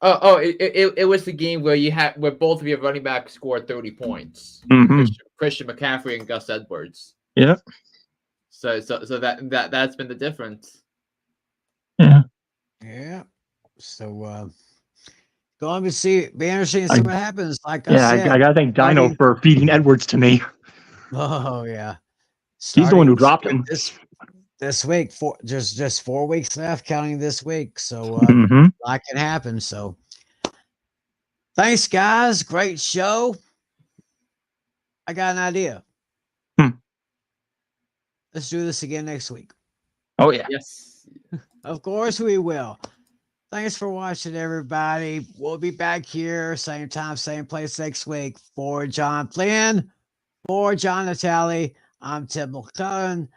It was the game where both of your running backs scored 30 points. Mm-hmm. Christian McCaffrey and Gus Edwards. Yeah. So that's been the difference. Yeah. Yeah. So going to be interesting to see what happens. Like I said, I gotta thank Dino for feeding Edwards to me. Oh yeah. He's the one who dropped him. this week. There's just 4 weeks left, counting this week. So Mm-hmm. a lot can happen. So thanks, guys. Great show. I got an idea. Let's do this again next week. Oh yeah. Yes. Of course we will. Thanks for watching, everybody. We'll be back here, same time, same place next week. For John Flynn, for John Natale, I'm Tim McCullen.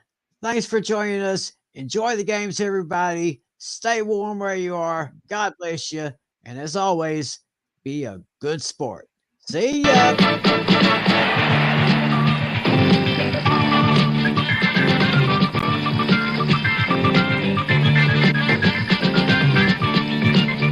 Thanks for joining us. Enjoy the games, everybody. Stay warm where you are. God bless you. And as always, be a good sport. See ya.